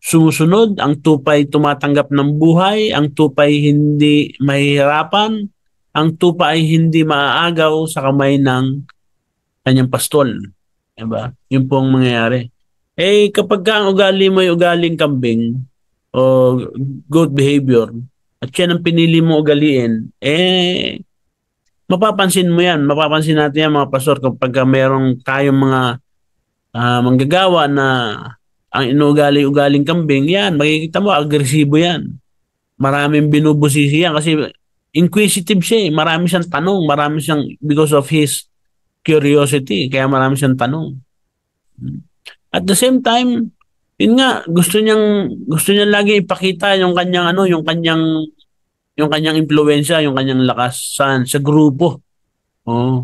sumusunod, ang tupay tumatanggap ng buhay, ang tupay hindi mahihirapan, ang tupa ay hindi maaagaw sa kamay ng kanyang pastol. Diba? Yun po ang mangyayari. Kapag ka ang ugali mo ay ugaling kambing o goat behavior at yan ang pinili mo ugaliin, mapapansin mo yan. Mapapansin natin yan mga pastor kapag merong tayong mga manggagawa na ang inuugali-ugaling kambing, yan, makikita mo, agresibo yan. Maraming binubusisi yan kasi inquisitive siya eh. Marami siyang tanong, because of his curiosity, kaya marami siyang tanong. At the same time, yun nga, gusto niya lagi ipakita yung kanyang impluwensya, yung kanyang lakas sa grupo. Oh.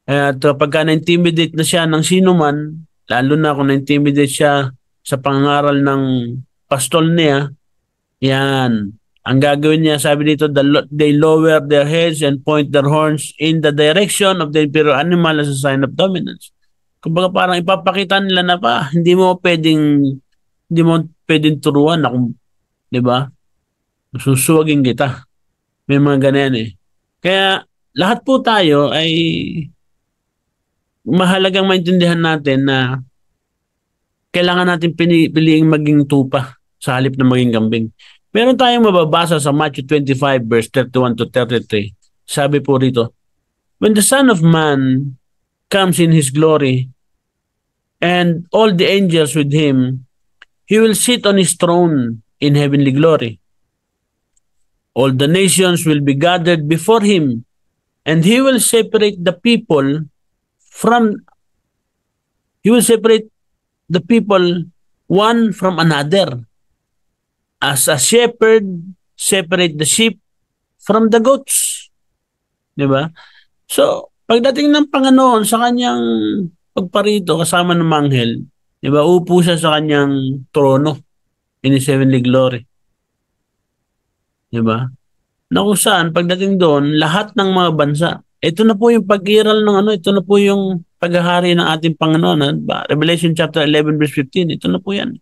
At pagka na-intimidate na siya ng sino man, lalo na kung na-intimidate siya sa pangaral ng pastol niya, yan. Ang gagawin niya, sabi dito, they lower their heads and point their horns in the direction of the imperial animal as a sign of dominance. Kumbaga parang ipapakita nila na hindi mo pwedeng turuan na kung, di ba? Susuwagin kita. May mga ganyan eh. Kaya lahat po tayo ay mahalagang maintindihan natin na kailangan natin piliing maging tupa sa halip na maging kambing. Meron tayong mababasa sa Matthew 25 verse 31 to 33. Sabi po rito, when the Son of Man comes in His glory and all the angels with Him, He will sit on His throne in heavenly glory. All the nations will be gathered before Him And he will separate the people from, he will separate the people one from another. As a shepherd, separate the sheep from the goats. Di ba? So, pagdating ng Panginoon sa kanyang pagparito kasama ng manghel, di ba, upo siya sa kanyang trono in his heavenly glory. Di ba? Na kung saan, pagdating doon, lahat ng mga bansa, ito na po yung pag-iral ng ano, ito na po yung paghahari ng ating Panginoon. Ba? Revelation chapter 11 verse 15, ito na po yan.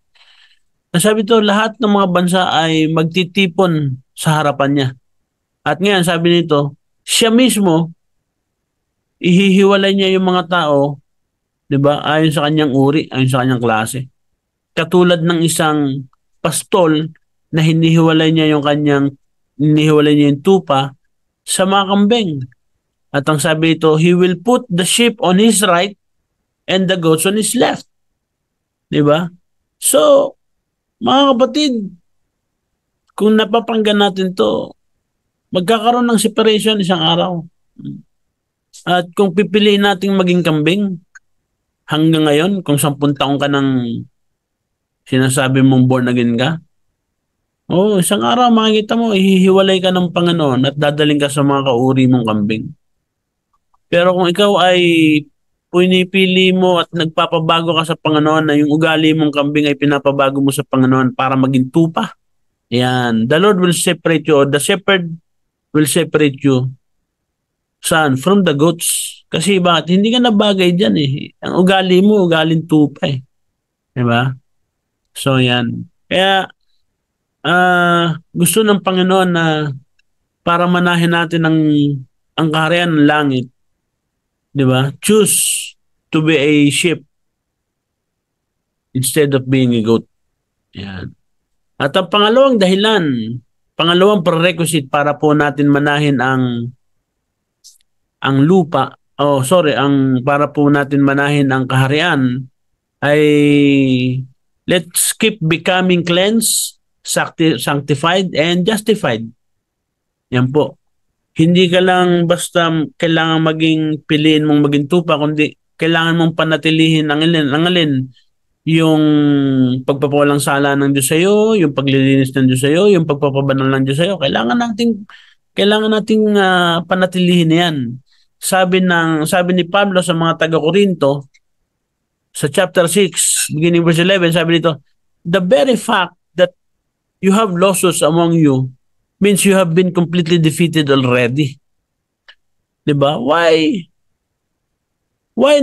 Sabi to, lahat ng mga bansa ay magtitipon sa harapan niya. At ngayon, sabi nito, siya mismo, ihihiwalay niya yung mga tao, di ba, ayon sa kanyang uri, ayon sa kanyang klase. Katulad ng isang pastol na hinihiwalay niya yung tupa sa mga kambing. At ang sabi ito, he will put the sheep on his right and the goats on his left. Di ba? So, mga kapatid, kung napapanggan natin to, magkakaroon ng separation isang araw. At kung pipiliin nating maging kambing, hanggang ngayon, kung 10 taong ka nang sinasabi mong born again ka, isang araw makikita mo, ihihiwalay ka ng Panginoon at dadaling ka sa mga kauri mong kambing. Pero kung ikaw ay pinipili mo at nagpapabago ka sa Panginoon na yung ugali mong kambing ay pinapabago mo sa Panginoon para maging tupa, yan, the Lord will separate you, or the shepherd will separate you. Saan? From the goats. Kasi bakit? Hindi ka nabagay dyan eh. Ang ugali mo, ugaling tupa eh. Diba? So yan. Kaya, gusto ng Panginoon na para manahin natin ang kaharian ng langit, di ba? Choose to be a sheep instead of being a goat. Yan. At ang pangalawang dahilan, pangalawang prerequisite para po natin manahin ang lupa, para po natin manahin ang kaharian ay let's keep becoming cleansed, sanctified, and justified. Yan po. Hindi ka lang basta kailangan piliin mong maging tupa, kundi kailangan mong panatilihin ang alin, yung pagpapawalang sala ng Diyos sa iyo, yung paglilinis ng Diyos sa iyo, yung pagpapabanal ng Diyos sa iyo. Kailangan nating panatilihin 'yan. Sabi ni Pablo sa mga taga-Korinto sa chapter 6, beginning verse 11, sabi nito, the very fact that you have losses among you means you have been completely defeated already. Diba? Why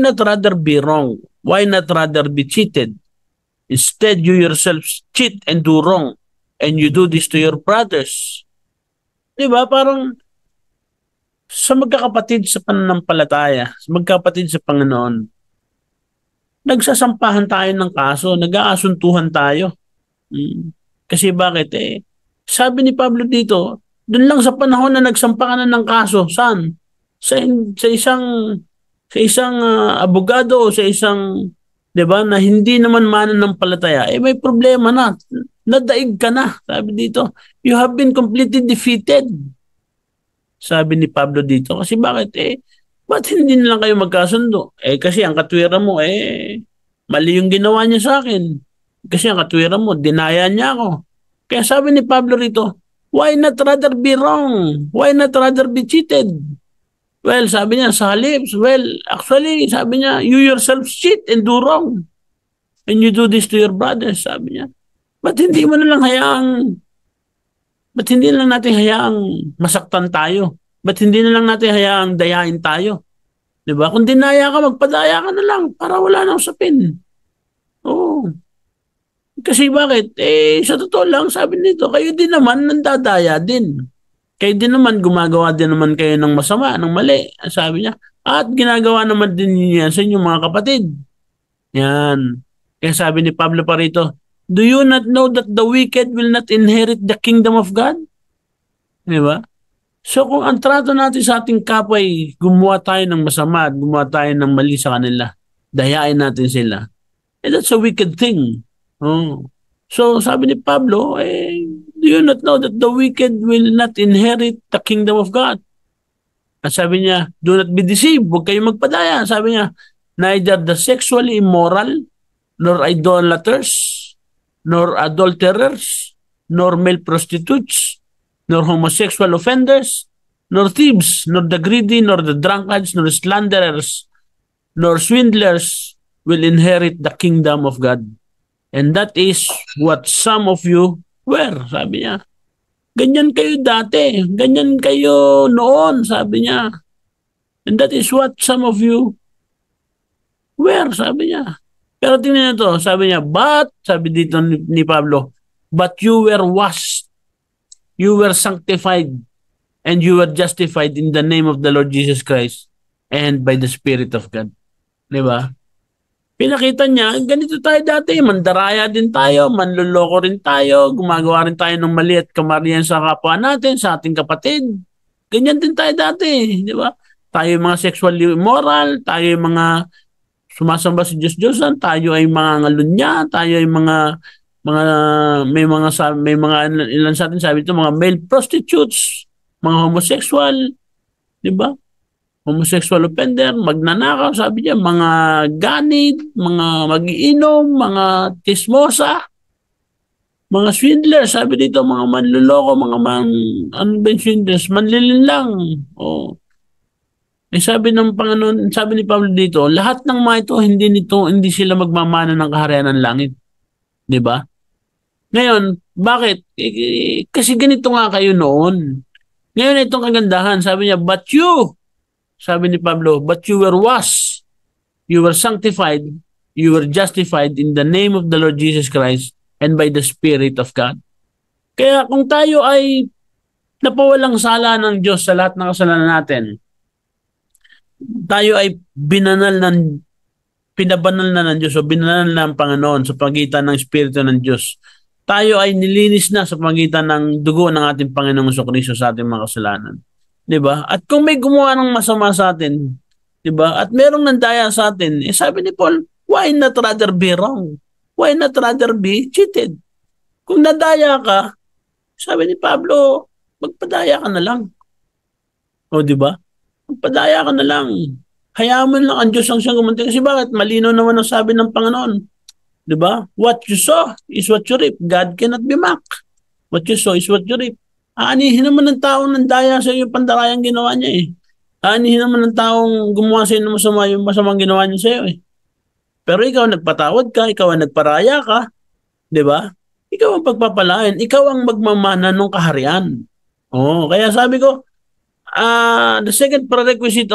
not rather be wrong? Why not rather be cheated? Instead, you yourselves cheat and do wrong, and you do this to your brothers. Diba? Parang sa magkakapatid sa pananampalataya, sa magkakapatid sa Panginoon, nagsasampahan tayo ng kaso, nag-aasuntuhan tayo. Kasi bakit sabi ni Pablo dito, doon lang sa panahon na nagsampa ka na ng kaso, saan? Sa isang abogado o sa isang, 'di ba, na hindi naman mananampalataya, may problema na. Nadaig ka na. Sabi dito, you have been completely defeated. Sabi ni Pablo dito, kasi bakit ba't hindi na lang kayo magkasundo? Kasi ang katwiran mo mali yung ginawa niya sa akin. Kasi ang katwiran mo, dinaya niya ako. Kaya sabi ni Pablo rito, why not rather be wrong? Why not rather be cheated? Well, sabi niya, sa halip, actually, sabi niya, you yourself cheat and do wrong. And you do this to your brothers, sabi niya. Ba't hindi natin hayaang masaktan tayo? Ba't hindi na lang natin hayaang dayain tayo? Diba? Kung dinaya ka, magpadaya ka na lang para wala nang usapin. Oo. Kasi bakit? Sa totoo lang, sabi nito, kayo din naman nandadaya din. Kayo din naman, gumagawa din naman kayo ng masama, ng mali. Sabi niya. At ginagawa naman din niya sa inyong mga kapatid. Yan. Kaya sabi ni Pablo pa rito, do you not know that the wicked will not inherit the kingdom of God? Diba? So kung ang trato natin sa ating kapwa ay gumawa tayo ng masama at gumawa tayo ng mali sa kanila, dayain natin sila. That's a wicked thing. So sabi ni Pablo, do you not know that the wicked will not inherit the kingdom of God? At sabi niya, do not be deceived, huwag kayong magpadaya. Sabi niya, neither the sexually immoral, nor idolaters, nor adulterers, nor male prostitutes, nor homosexual offenders, nor thieves, nor the greedy, nor the drunkards, nor slanderers, nor swindlers will inherit the kingdom of God. And that is what some of you were, sabi niya. Ganyan kayo dati, ganyan kayo noon, sabi niya. And that is what some of you were, sabi niya. Pero tingnan niyo to, sabi niya, but, sabi dito ni Pablo, but you were washed, you were sanctified, and you were justified in the name of the Lord Jesus Christ and by the Spirit of God. Diba? Pinakita niya, ganito tayo dati, mandaraya din tayo, manluloko rin tayo, gumagawa rin tayo ng mali at kamarian sa kapwa natin, sa ating kapatid. Ganyan din tayo dati, di ba? Tayo yung mga sexually immoral, tayo yung mga sumasamba sa Diyos-Diyosan, tayo ay mga ngalunya, tayo ay mga may mga ilan sa atin sabi ito, mga male prostitutes, mga homosexual, di ba? Homosexual offender, magnanakaw, sabi niya, mga ganid, mga magiinom, mga tismosa, mga swindler, sabi dito, mga manluloko, mga ano ba yung swindlers, manlilin lang. Oh. Eh sabi ng Panginoon, sabi ni Pablo dito, lahat ng mga ito, hindi sila magmamana ng kaharian ng langit. Di ba? Ngayon, bakit? Kasi ganito nga kayo noon. Ngayon, itong kagandahan, sabi niya, but you, sabi ni Pablo, but you were washed, you were sanctified, you were justified in the name of the Lord Jesus Christ and by the Spirit of God. Kaya kung tayo ay napawalang sala ng Diyos sa lahat ng kasalanan natin, tayo ay pinabanal na ng Diyos o binanal na ng Panginoon sa pagitan ng Espiritu ng Diyos. Tayo ay nilinis na sa pagitan ng dugo ng ating Panginoong Jesucristo sa ating mga kasalanan. 'Di ba? At kung may gumawa ng masama sa atin, 'di ba? At merong nandaya sa atin, eh sabi ni Paul, why not rather be wrong? Why not rather be cheated? Kung nadaya ka, sabi ni Pablo, magpadaya ka na lang. O 'di ba? Magpadaya ka na lang. Hayaan mo lang ang Diyos ang siyang gumanti. Kasi bakit? Malino naman ang sabi ng Panginoon. 'Di ba? What you sow is what you reap. God cannot be mocked. What you sow is what you reap. Aanihin naman ng taong nandaya sa iyo yung pandarayang ginawa niya eh. Aanihin naman ng taong gumawa sa iyo ng masama yung masamang ginawa niya sa iyo eh. Pero ikaw nagpatawad ka, ikaw ang nagparaya ka, di ba? Ikaw ang pagpapalain, ikaw ang magmamana ng kaharian. Oh, kaya sabi ko, the second prerequisite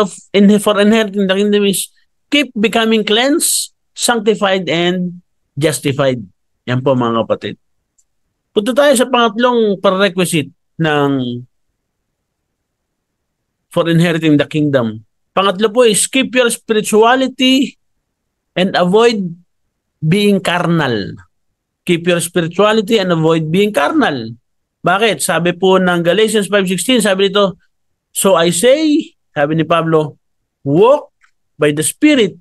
for inheriting the kingdom is keep becoming cleansed, sanctified, and justified. Yan po mga kapatid. Punta tayo sa pangatlong prerequisite for inheriting the kingdom. Pangatlo po is keep your spirituality and avoid being carnal. Keep your spirituality and avoid being carnal. Bakit? Sabi po ng Galatians 5:16, sabi dito, so I say, sabi ni Pablo, walk by the Spirit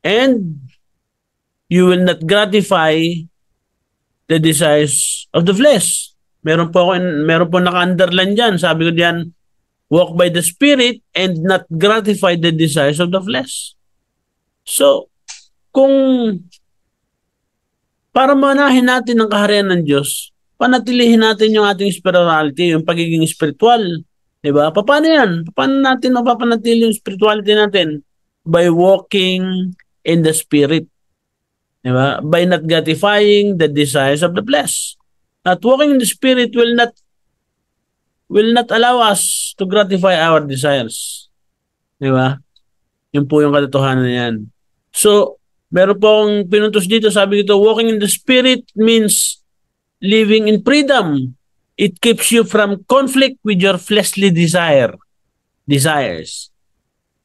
and you will not gratify the desires of the flesh. Meron po naka-underline diyan. Sabi ko diyan, walk by the Spirit and not gratify the desires of the flesh. So, kung para manahin natin ang kaharian ng Diyos, panatilihin natin yung ating spirituality, yung pagiging spiritual. Diba? Paano yan? Paano natin mapapanatili yung spirituality natin? By walking in the Spirit. Diba? By not gratifying the desires of the flesh. At walking in the Spirit will not allow us to gratify our desires. Diba? Yun po yung katotohanan na yan. So, meron po akong pinuntos dito, sabi dito, walking in the Spirit means living in freedom. It keeps you from conflict with your fleshly desires.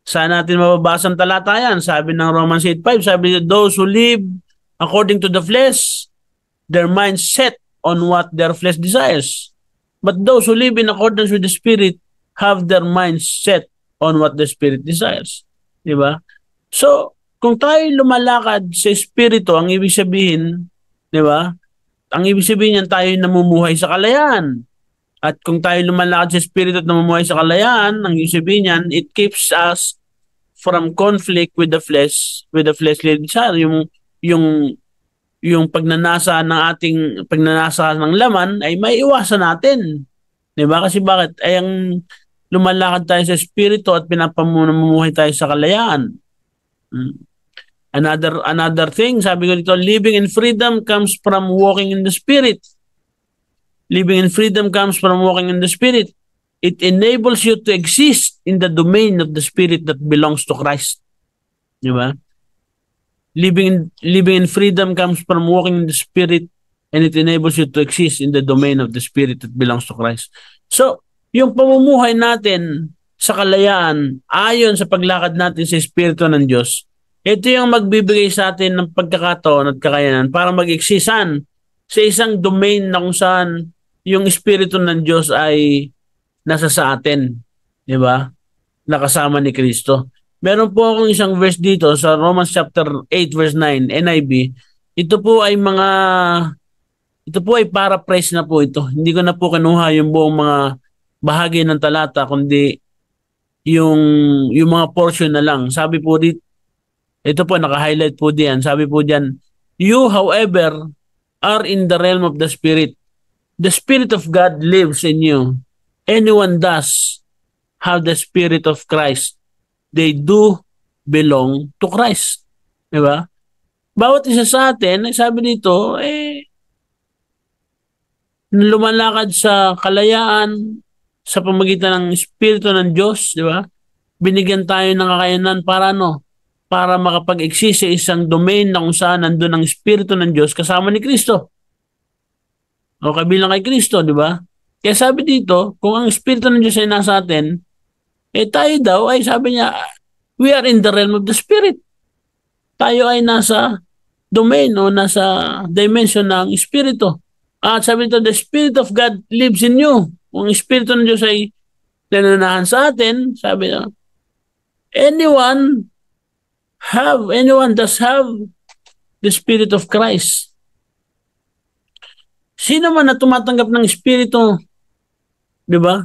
Saan natin mababasa ang talata yan? Sabi ng Romans 8:5, sabi dito, those who live according to the flesh, their minds set on what their flesh desires. But those who live in accordance with the Spirit have their minds set on what the Spirit desires. Diba? So, kung tayo lumalakad sa Espiritu, ang ibig sabihin, diba? Ang ibig sabihin yan, tayo namumuhay sa kalayaan. At kung tayo lumalakad sa Espiritu at namumuhay sa kalayaan, ang ibig sabihin niyan, it keeps us from conflict with the fleshly desire. Yung yung pagnanasa ng laman ay may iwasan natin. 'Di ba? Kasi bakit? Ay ang lumalakad tayo sa Espiritu at pinapamumuhay tayo sa kalayaan. Another thing, sabi ko dito, living in freedom comes from walking in the Spirit. Living in freedom comes from walking in the Spirit. It enables you to exist in the domain of the Spirit that belongs to Christ. Di ba? Living in freedom comes from walking in the Spirit, and it enables you to exist in the domain of the Spirit that belongs to Christ. So, yung pamumuhay natin sa kalayaan, ayon sa paglakad natin sa Espiritu ng Diyos, ito yung magbibigay sa atin ng pagkakataon at kakayanan para mag-eksisan sa isang domain na kung saan yung Espiritu ng Diyos ay nasa sa atin. Di ba? Nakasama ni Kristo. Meron po akong isang verse dito sa Romans chapter 8 verse 9 NIV. Ito po ay paraphrase na po ito. Hindi ko na po kinuha yung buong mga bahagi ng talata kundi yung mga portion na lang. Sabi po dito, ito po naka-highlight po diyan. Sabi po diyan, you however are in the realm of the Spirit. The Spirit of God lives in you. Anyone does have the Spirit of Christ, they do belong to Christ. Diba? Bawat isa sa atin, sabi dito, lumalakad sa kalayaan sa pamagitan ng Espiritu ng Diyos, di ba? Binigyan tayo ng kakayanan para para makapag-exist sa isang domain na kung saan nandun ang Espiritu ng Diyos kasama ni Kristo. O kabilang kay Kristo, di ba? Kaya sabi dito, kung ang Espiritu ng Diyos ay nasa atin, tayo daw ay sabi niya, we are in the realm of the Spirit. Tayo ay nasa domain o nasa dimension ng Espiritu. At sabi nito, the Spirit of God lives in you. Kung ang Espiritu ng Diyos ay nananahan sa atin, sabi niya, anyone does have the Spirit of Christ. Sino man na tumatanggap ng Espiritu, di ba?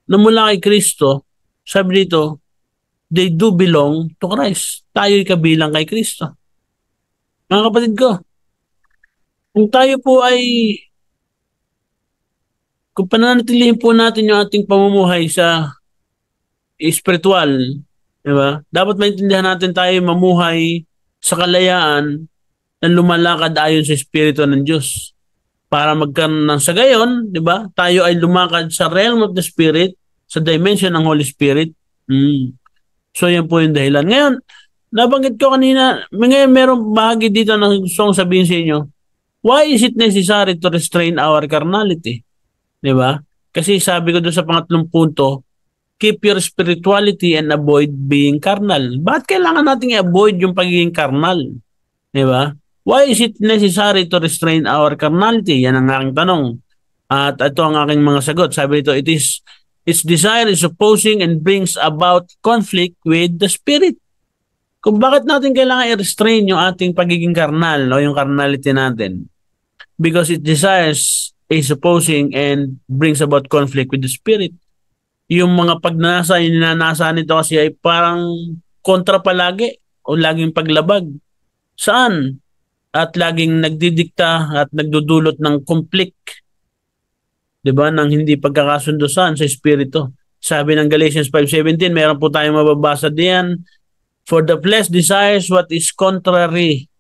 Na mula kay Kristo, sabi dito, they do belong to Christ. Tayo'y kabilang kay Kristo. Mga kapatid ko, kung pananatilihin po natin yung ating pamumuhay sa spiritual, di ba? Dapat maintindihan natin tayo mamuhay sa kalayaan na lumalakad ayon sa Espiritu ng Diyos. Para magkaroon ng sa gayon, di ba? Tayo ay lumakad sa realm of the Spirit, sa dimension ng Holy Spirit. So yan po yung dahilan. Ngayon, nabanggit ko kanina, ngayon merong bahagi dito na gusto kong sabihin sa inyo. Why is it necessary to restrain our carnality? Di ba? Kasi sabi ko doon sa pangatlong punto, keep your spirituality and avoid being carnal. Bakit kailangan natin i-avoid yung pagiging carnal? Di ba? Why is it necessary to restrain our carnality? Yan ang aking tanong. At ito ang aking mga sagot. Sabi nito, its desire is opposing and brings about conflict with the Spirit. Kung bakit natin kailangan i-restrain yung ating pagiging carnal o yung carnality natin? Because its desires is opposing and brings about conflict with the Spirit. Yung mga pagnanasa, yung ninanasa nito kasi ay parang kontra palagi o laging paglabag. Saan? At laging nagdidikta at nagdudulot ng conflict. Diba? Nang hindi pagkakasundo sa Espiritu. Sabi ng Galatians 5:17, meron po tayong mababasa diyan. For the flesh desires what is contrary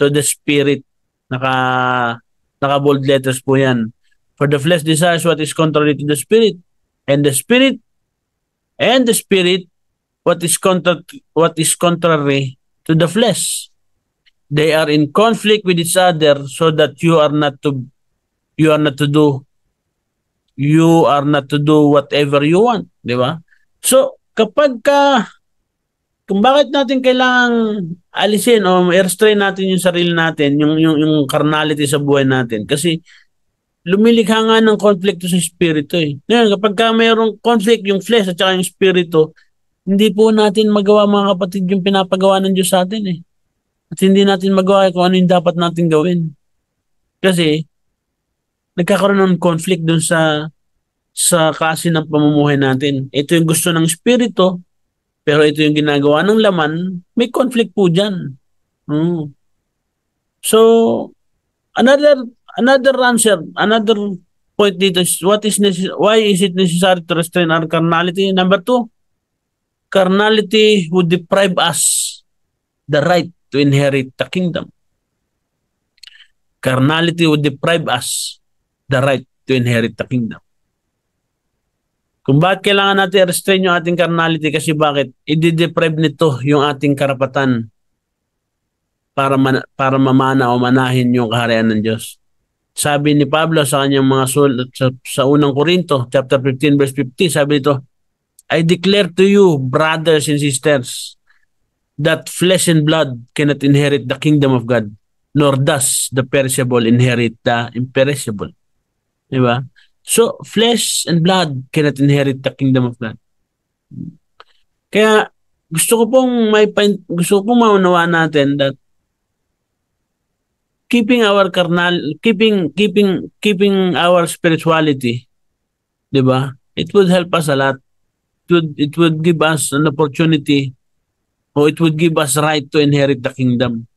to the Spirit. Naka-bold letters po yan. For the flesh desires what is contrary to the Spirit. And the Spirit what is contrary to the flesh. They are in conflict with each other so that you are not to do whatever you want, di ba? So, kung bakit natin kailangang alisin o i-restrain natin yung sarili natin, yung carnality sa buhay natin, kasi lumilikha nga ng conflict sa espiritu eh. Ngayon, kapag mayroong conflict yung flesh at saka yung espiritu, hindi po natin magawa mga kapatid yung pinapagawa ng Diyos sa atin eh. At hindi natin magawa kung ano yung dapat natin gawin. Kasi, nagkakaroon ng conflict dun sa sa kasi ng pamumuhay natin. Ito yung gusto ng Espiritu, pero ito yung ginagawa ng laman, may conflict po dyan. So, another answer, another point dito is why is it necessary to restrain our carnality? Number two, carnality would deprive us the right to inherit the kingdom. Carnality would deprive us the right to inherit the kingdom. Kung bakit kailangan natin i-restrain yung ating carnality, kasi bakit? I-deprive nito yung ating karapatan para mamana o manahin yung kaharian ng Diyos. Sabi ni Pablo sa kanyang mga sulat sa unang Korinto, chapter 15, verse 50, sabi nito, I declare to you, brothers and sisters, that flesh and blood cannot inherit the kingdom of God, nor does the perishable inherit the imperishable. Diba? So, flesh and blood cannot inherit the kingdom of God. Kaya, gusto ko pong maunawaan natin that keeping our spirituality, diba? It would help us a lot. It would give us an opportunity, or it would give us right to inherit the kingdom.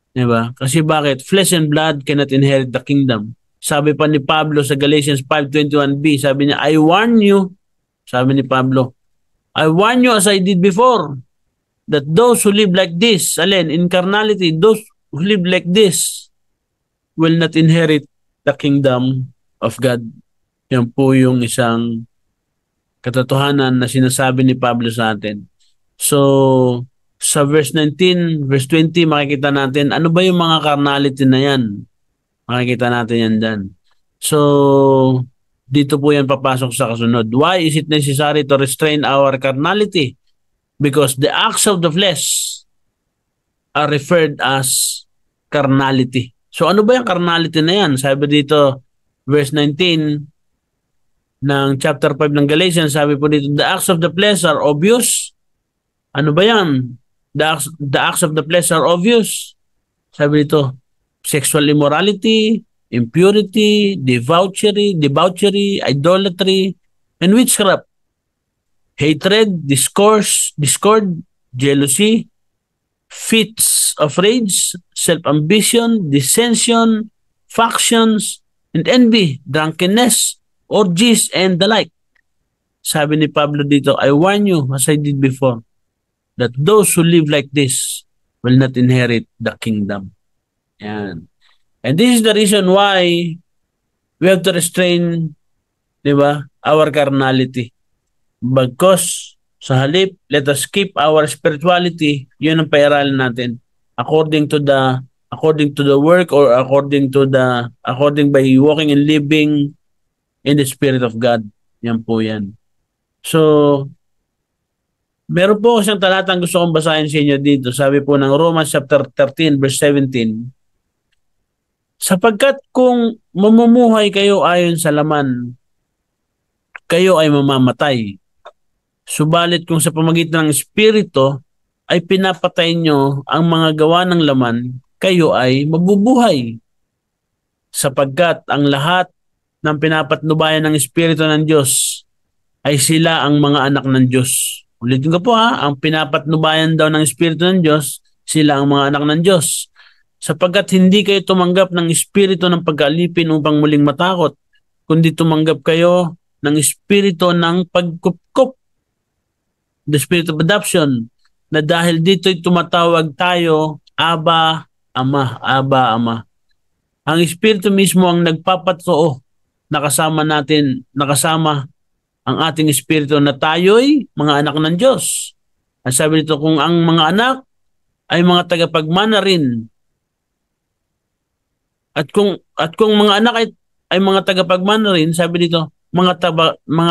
Diba? Kasi bakit? Flesh and blood cannot inherit the kingdom. Sabi pa ni Pablo sa Galatians 5:21b, sabi niya, I warn you, sabi ni Pablo, I warn you as I did before, that those who live like this, in carnality, those who live like this will not inherit the kingdom of God. Yan po yung isang katotohanan na sinasabi ni Pablo sa atin. So, sa verse 19, verse 20, makikita natin, ano ba yung mga carnality na yan? Makikita natin yan dyan. So, dito po yan papasok sa kasunod. Why is it necessary to restrain our carnality? Because the acts of the flesh are referred as carnality. So, ano ba yung carnality na yan? Sabi dito, verse 19 ng chapter 5 ng Galatians, sabi po dito, the acts of the flesh are obvious. Ano ba yan? The acts of the flesh are obvious. Sabi dito, sexual immorality, impurity, debauchery, idolatry, and witchcraft, hatred, discord, jealousy, fits of rage, self-ambition, dissension, factions, and envy, drunkenness, orgies, and the like. Sabi ni Pablo dito, I warn you, as I did before, that those who live like this will not inherit the kingdom. Yan. And this is the reason why we have to restrain, our carnality. Because sa halip, let us keep our spirituality, yun ang pairalin natin. According to the work, or according by walking and living in the Spirit of God. Yan po yan. So, meron po isang talatang gusto kong basahin sa inyo dito. Sabi po ng Romans chapter 13 verse 17, sapagkat kung mamumuhay kayo ayon sa laman, kayo ay mamamatay. Subalit kung sa pamagitan ng Espiritu ay pinapatay nyo ang mga gawa ng laman, kayo ay mabubuhay. Sapagkat ang lahat ng pinapatnubayan ng Espiritu ng Diyos ay sila ang mga anak ng Diyos. Ulitin ko po ang pinapatnubayan daw ng Espiritu ng Diyos, sila ang mga anak ng Diyos. Sapagkat hindi kayo tumanggap ng espiritu ng pag-alipin upang muling matakot, kundi tumanggap kayo ng espiritu ng pagkupkup, the spirit of adoption, na dahil dito'y tumatawag tayo, Aba, Ama, Aba, Ama. Ang espiritu mismo ang nagpapatuo, nakasama ang ating espiritu na tayo'y mga anak ng Diyos. Ang sabi dito, kung ang mga anak ay mga tagapagmana rin, At kung mga anak ay mga tagapagmana rin, sabi dito, mga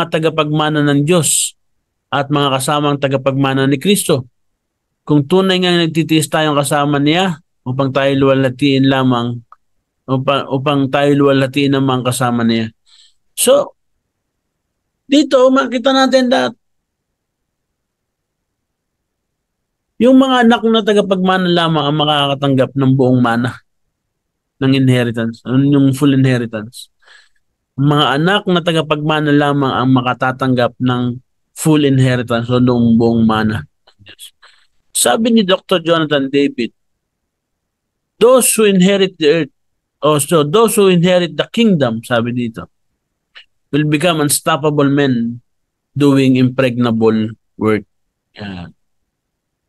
tagapagmana ng Diyos at mga kasamang tagapagmana ni Kristo. Kung tunay nga nagtitiis tayong kasama niya upang tayo luwalhatiin namang kasama niya. So, dito makita natin that yung mga anak na tagapagmana lamang ang makakatanggap ng buong mana ng inheritance, yung full inheritance. Mga anak na tagapagmana lamang ang makatatanggap ng full inheritance o ng buong mana ng Diyos. Sabi ni Dr. Jonathan David, those who inherit the earth, so those who inherit the kingdom, sabi dito, will become unstoppable men doing impregnable work. Yan.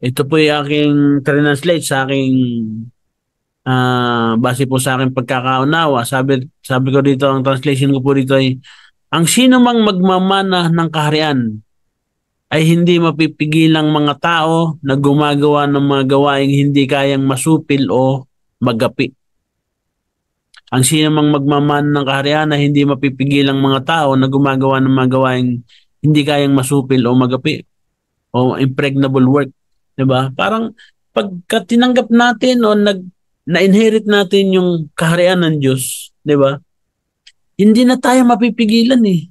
Ito po yung aking translate sa aking base po sa aking pagkakaunawa. Sabi ko dito, ang translation ko po dito ay, ang sino mang magmamana ng kaharian ay hindi mapipigilang mga tao na gumagawa ng mga gawaing hindi kayang masupil o magapi. Ang sino mang magmamana ng kaharian ay hindi mapipigilang mga tao na gumagawa ng mga gawaing hindi kayang masupil o magapi o impregnable work. Diba? Parang pagka tinanggap natin o na-inherit natin yung kaharian ng Diyos, diba? Hindi na tayo mapipigilan eh.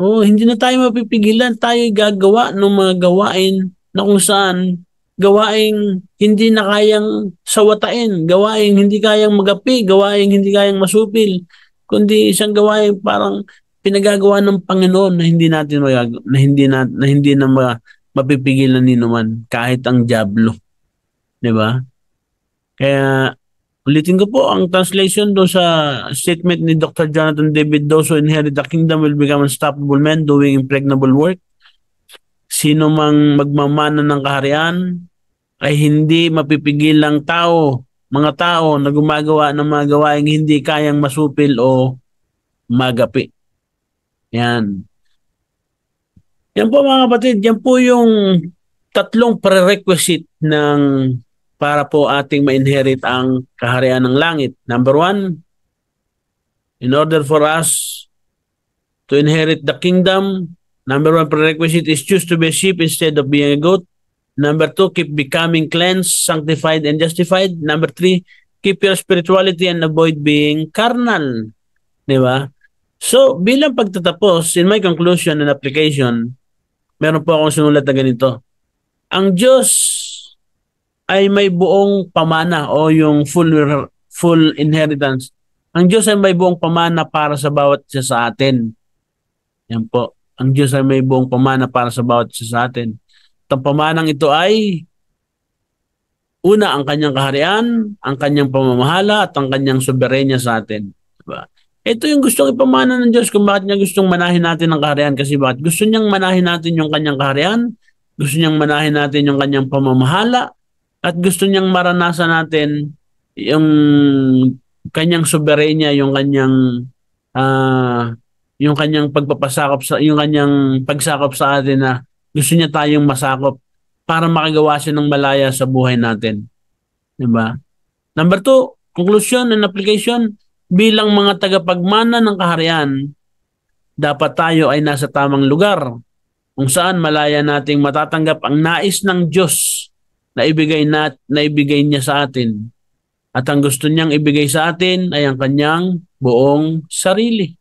Hindi na tayo mapipigilan. Tayo gagawa ng mga gawain na kung saan gawaing hindi na kayang sawatain, gawaing hindi kayang magapi, gawaing hindi kayang masupil, kundi isang gawain parang pinagagawa ng Panginoon na hindi natin na hindi na mapipigilan ni naman kahit ang diablo. 'Di ba? Kaya ulitin ko po ang translation do sa statement ni Dr. Jonathan David, those who inherit the kingdom will become unstoppable men doing impregnable work. Sino mang magmamana ng kaharian ay hindi mapipigilang mga tao na gumagawa ng mga gawaing hindi kayang masupil o magapi. Yan. Yan po mga kapatid, yan po yung tatlong prerequisite para po ating ma-inherit ang kaharian ng langit. Number 1, in order for us to inherit the kingdom, number 1 prerequisite is choose to be a sheep instead of being a goat. Number 2, keep becoming cleansed, sanctified, and justified. Number 3, keep your spirituality and avoid being carnal. Di ba? So, bilang pagtatapos, in my conclusion and application, meron po akong sinulat na ganito. Ang Diyos ay may buong pamana o yung full inheritance. Ang Diyos ay may buong pamana para sa bawat isa sa atin. Yan po. Ang Diyos ay may buong pamana para sa bawat isa sa atin. At ang pamanang ito ay una, ang kanyang kaharian, ang kanyang pamamahala, at ang kanyang soberenya sa atin. Diba? Ito yung gustong ipamana ng Diyos kung bakit niya gustong manahin natin ang kaharian. Kasi bakit? Gusto niyang manahin natin yung kanyang kaharian, gusto niyang manahin natin yung kanyang pamamahala, at gusto niyang maranasan natin yung kanyang soberenya, yung kanyang yung kanyang pagsakop sa atin na gusto niya tayong masakop para makagawa siya ng malaya sa buhay natin. Diba? Number 2, conclusion and application, bilang mga tagapagmana ng kaharian, dapat tayo ay nasa tamang lugar kung saan malaya nating matatanggap ang nais ng Diyos na ibigay niya sa atin. At ang gusto niyang ibigay sa atin ay ang kanyang buong sarili.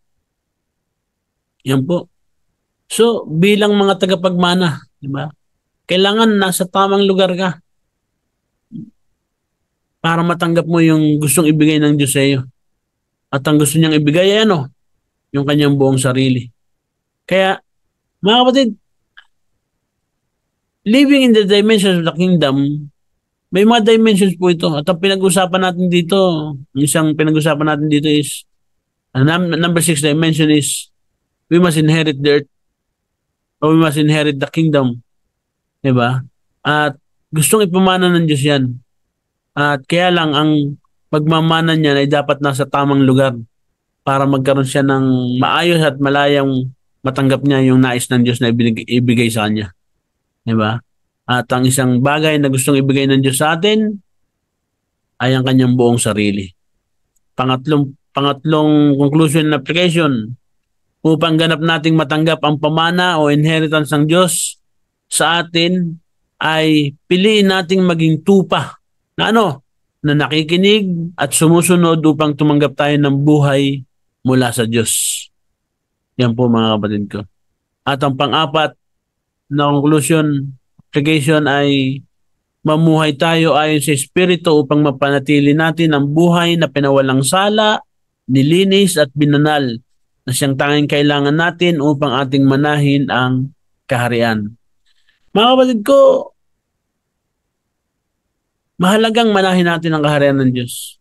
Yan po. So, bilang mga tagapagmana, di ba? Kailangan nasa tamang lugar ka para matanggap mo yung gustong ibigay ng Diyos sa iyo. At ang gusto niyang ibigay ay yung kanyang buong sarili. Kaya, mga kapatid, living in the dimensions of the kingdom, may mga dimensions po ito. At ang pinag-usapan natin dito, isang pinag-usapan natin dito is, number 6 dimension is, we must inherit the earth, or we must inherit the kingdom. Diba? At gustong ipamana ng Diyos yan. At kaya lang, ang pagmamana niya ay dapat nasa tamang lugar para magkaroon siya ng maayos at malayang matanggap niya yung nais ng Diyos na ibigay sa kanya. Diba? At ang isang bagay na gustong ibigay ng Diyos sa atin ay ang kanyang buong sarili. Pangatlong conclusion and application, upang ganap nating matanggap ang pamana o inheritance ng Diyos sa atin, ay piliin nating maging tupa na na nakikinig at sumusunod upang tumanggap tayo ng buhay mula sa Diyos. Yan po mga kapatid ko. At ang pang-apat na conclusion, application ay mamuhay tayo ayon sa Espiritu upang mapanatili natin ang buhay na pinawalang sala, nilinis at binanal na siyang tanging kailangan natin upang ating manahin ang kaharian. Mga kapatid ko, mahalagang manahin natin ang kaharian ng Diyos.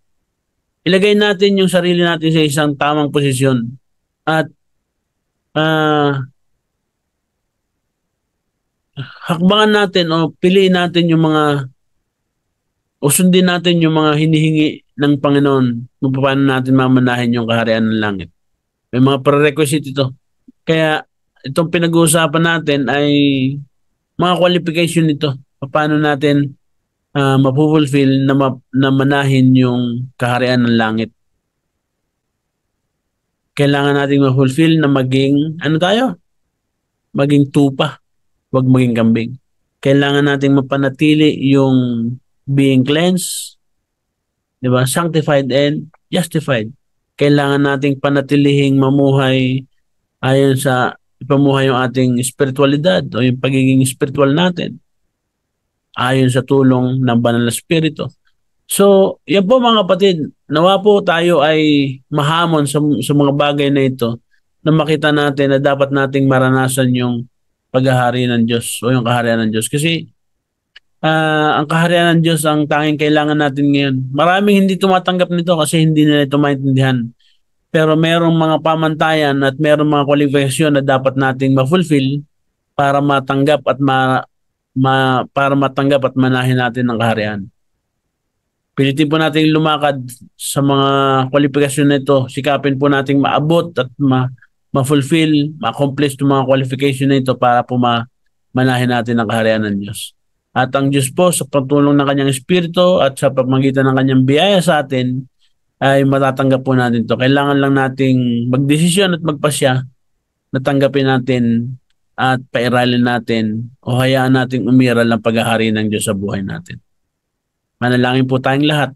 Ilagay natin yung sarili natin sa isang tamang posisyon at hakbangan natin o piliin natin yung mga o sundin natin yung mga hinihingi ng Panginoon kung paano natin mamanahin yung kaharian ng langit. May mga prerequisite ito. Kaya itong pinag-uusapan natin ay mga qualification nito. Paano natin mapufulfill na manahin yung kaharian ng langit. Kailangan natin ma-fulfill na maging, maging tupa, huwag maging kambing. Kailangan natin mapanatili yung being cleansed, di ba? Sanctified and justified. Kailangan nating panatilihing mamuhay ayon sa ipamuhay yung ating spiritualidad o yung pagiging spiritual natin ayon sa tulong ng Banal na Espiritu. So, yan po mga kapatid, nawa po tayo ay mahamon sa mga bagay na ito na makita natin na dapat nating maranasan yung paghahari ng Diyos o yung kaharian ng Diyos. Kasi ang kaharian ng Diyos ang tanging kailangan natin ngayon. Maraming hindi tumatanggap nito kasi hindi nila ito maintindihan. Pero merong mga pamantayan at merong mga kwalifikasyon na dapat nating ma-fulfill para matanggap at para matanggap at manahin natin ang kaharian. Pilitin po natin lumakad sa mga kwalifikasyon na ito. Sikapin po nating maabot at ma-fulfill, ma-accomplish itong mga qualification na ito para po manahin natin ang kaharian ng Diyos. At ang Diyos po sa pagtulong ng kanyang Espiritu at sa pamamagitan ng kanyang biyaya sa atin ay matatanggap po natin ito. Kailangan lang nating magdesisyon at magpasya na tanggapin natin at pairalin natin o hayaan nating umiral ang paghahari ng Diyos sa buhay natin. Manalangin po tayong lahat.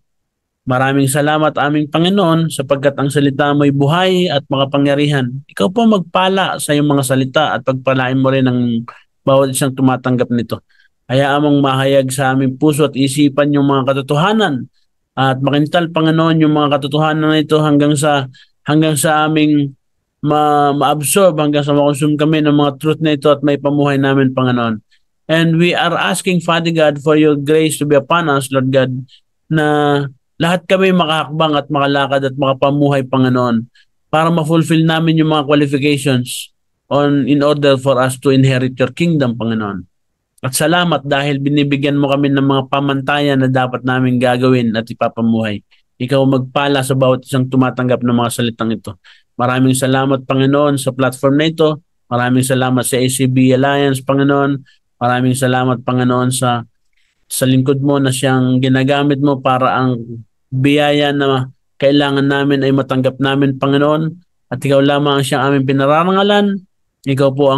Maraming salamat aming Panginoon sapagkat ang salita mo'y buhay at makapangyarihan. Ikaw po magpala sa iyong mga salita at pagpalain mo rin ang bawat isang tumatanggap nito. Hayaan mong mahayag sa aming puso at isipan yung mga katotohanan at makintal Panginoon yung mga katotohanan na ito hanggang sa aming ma-absorb, hanggang sa makonsume kami ng mga truth na ito at may pamuhay namin Panginoon. And we are asking, Father God, for your grace to be upon us, Lord God, na lahat kami makahakbang at makalakad at makapamuhay, Panginoon, para ma-fulfill namin yung mga qualifications in order for us to inherit your kingdom, Panginoon. At salamat dahil binibigyan mo kami ng mga pamantayan na dapat namin gagawin at ipapamuhay. Ikaw magpala sa bawat isang tumatanggap ng mga salitang ito. Maraming salamat, Panginoon, sa platform na ito. Maraming salamat sa ACB Alliance, Panginoon. Maraming salamat, Panginoon, sa lingkod mo na siyang ginagamit mo para ang biyaya na kailangan namin ay matanggap namin, Panginoon. At ikaw lamang ang siyang aming pinararangalan. Ikaw po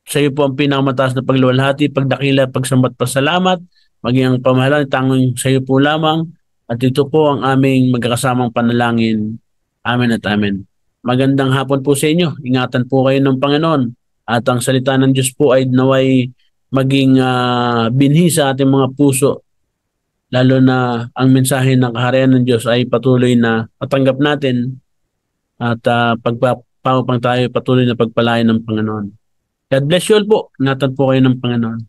sa iyo po ang pinakamataas na pagluwalhati, pagdakila, pagsambat, pasalamat, maging ang pamahalaan, tanging sa iyo po lamang. At ito po ang aming magkakasamang panalangin. Amen at amen. Magandang hapon po sa inyo. Ingatan po kayo ng Panginoon. At ang salita ng Diyos po ay naway maging binhi sa ating mga puso. Lalo na ang mensahe ng kaharian ng Diyos ay patuloy na matanggap natin at pagpapang tayo patuloy na pagpalain ng Panginoon. God bless you all po. Ingatan po kayo ng Panginoon.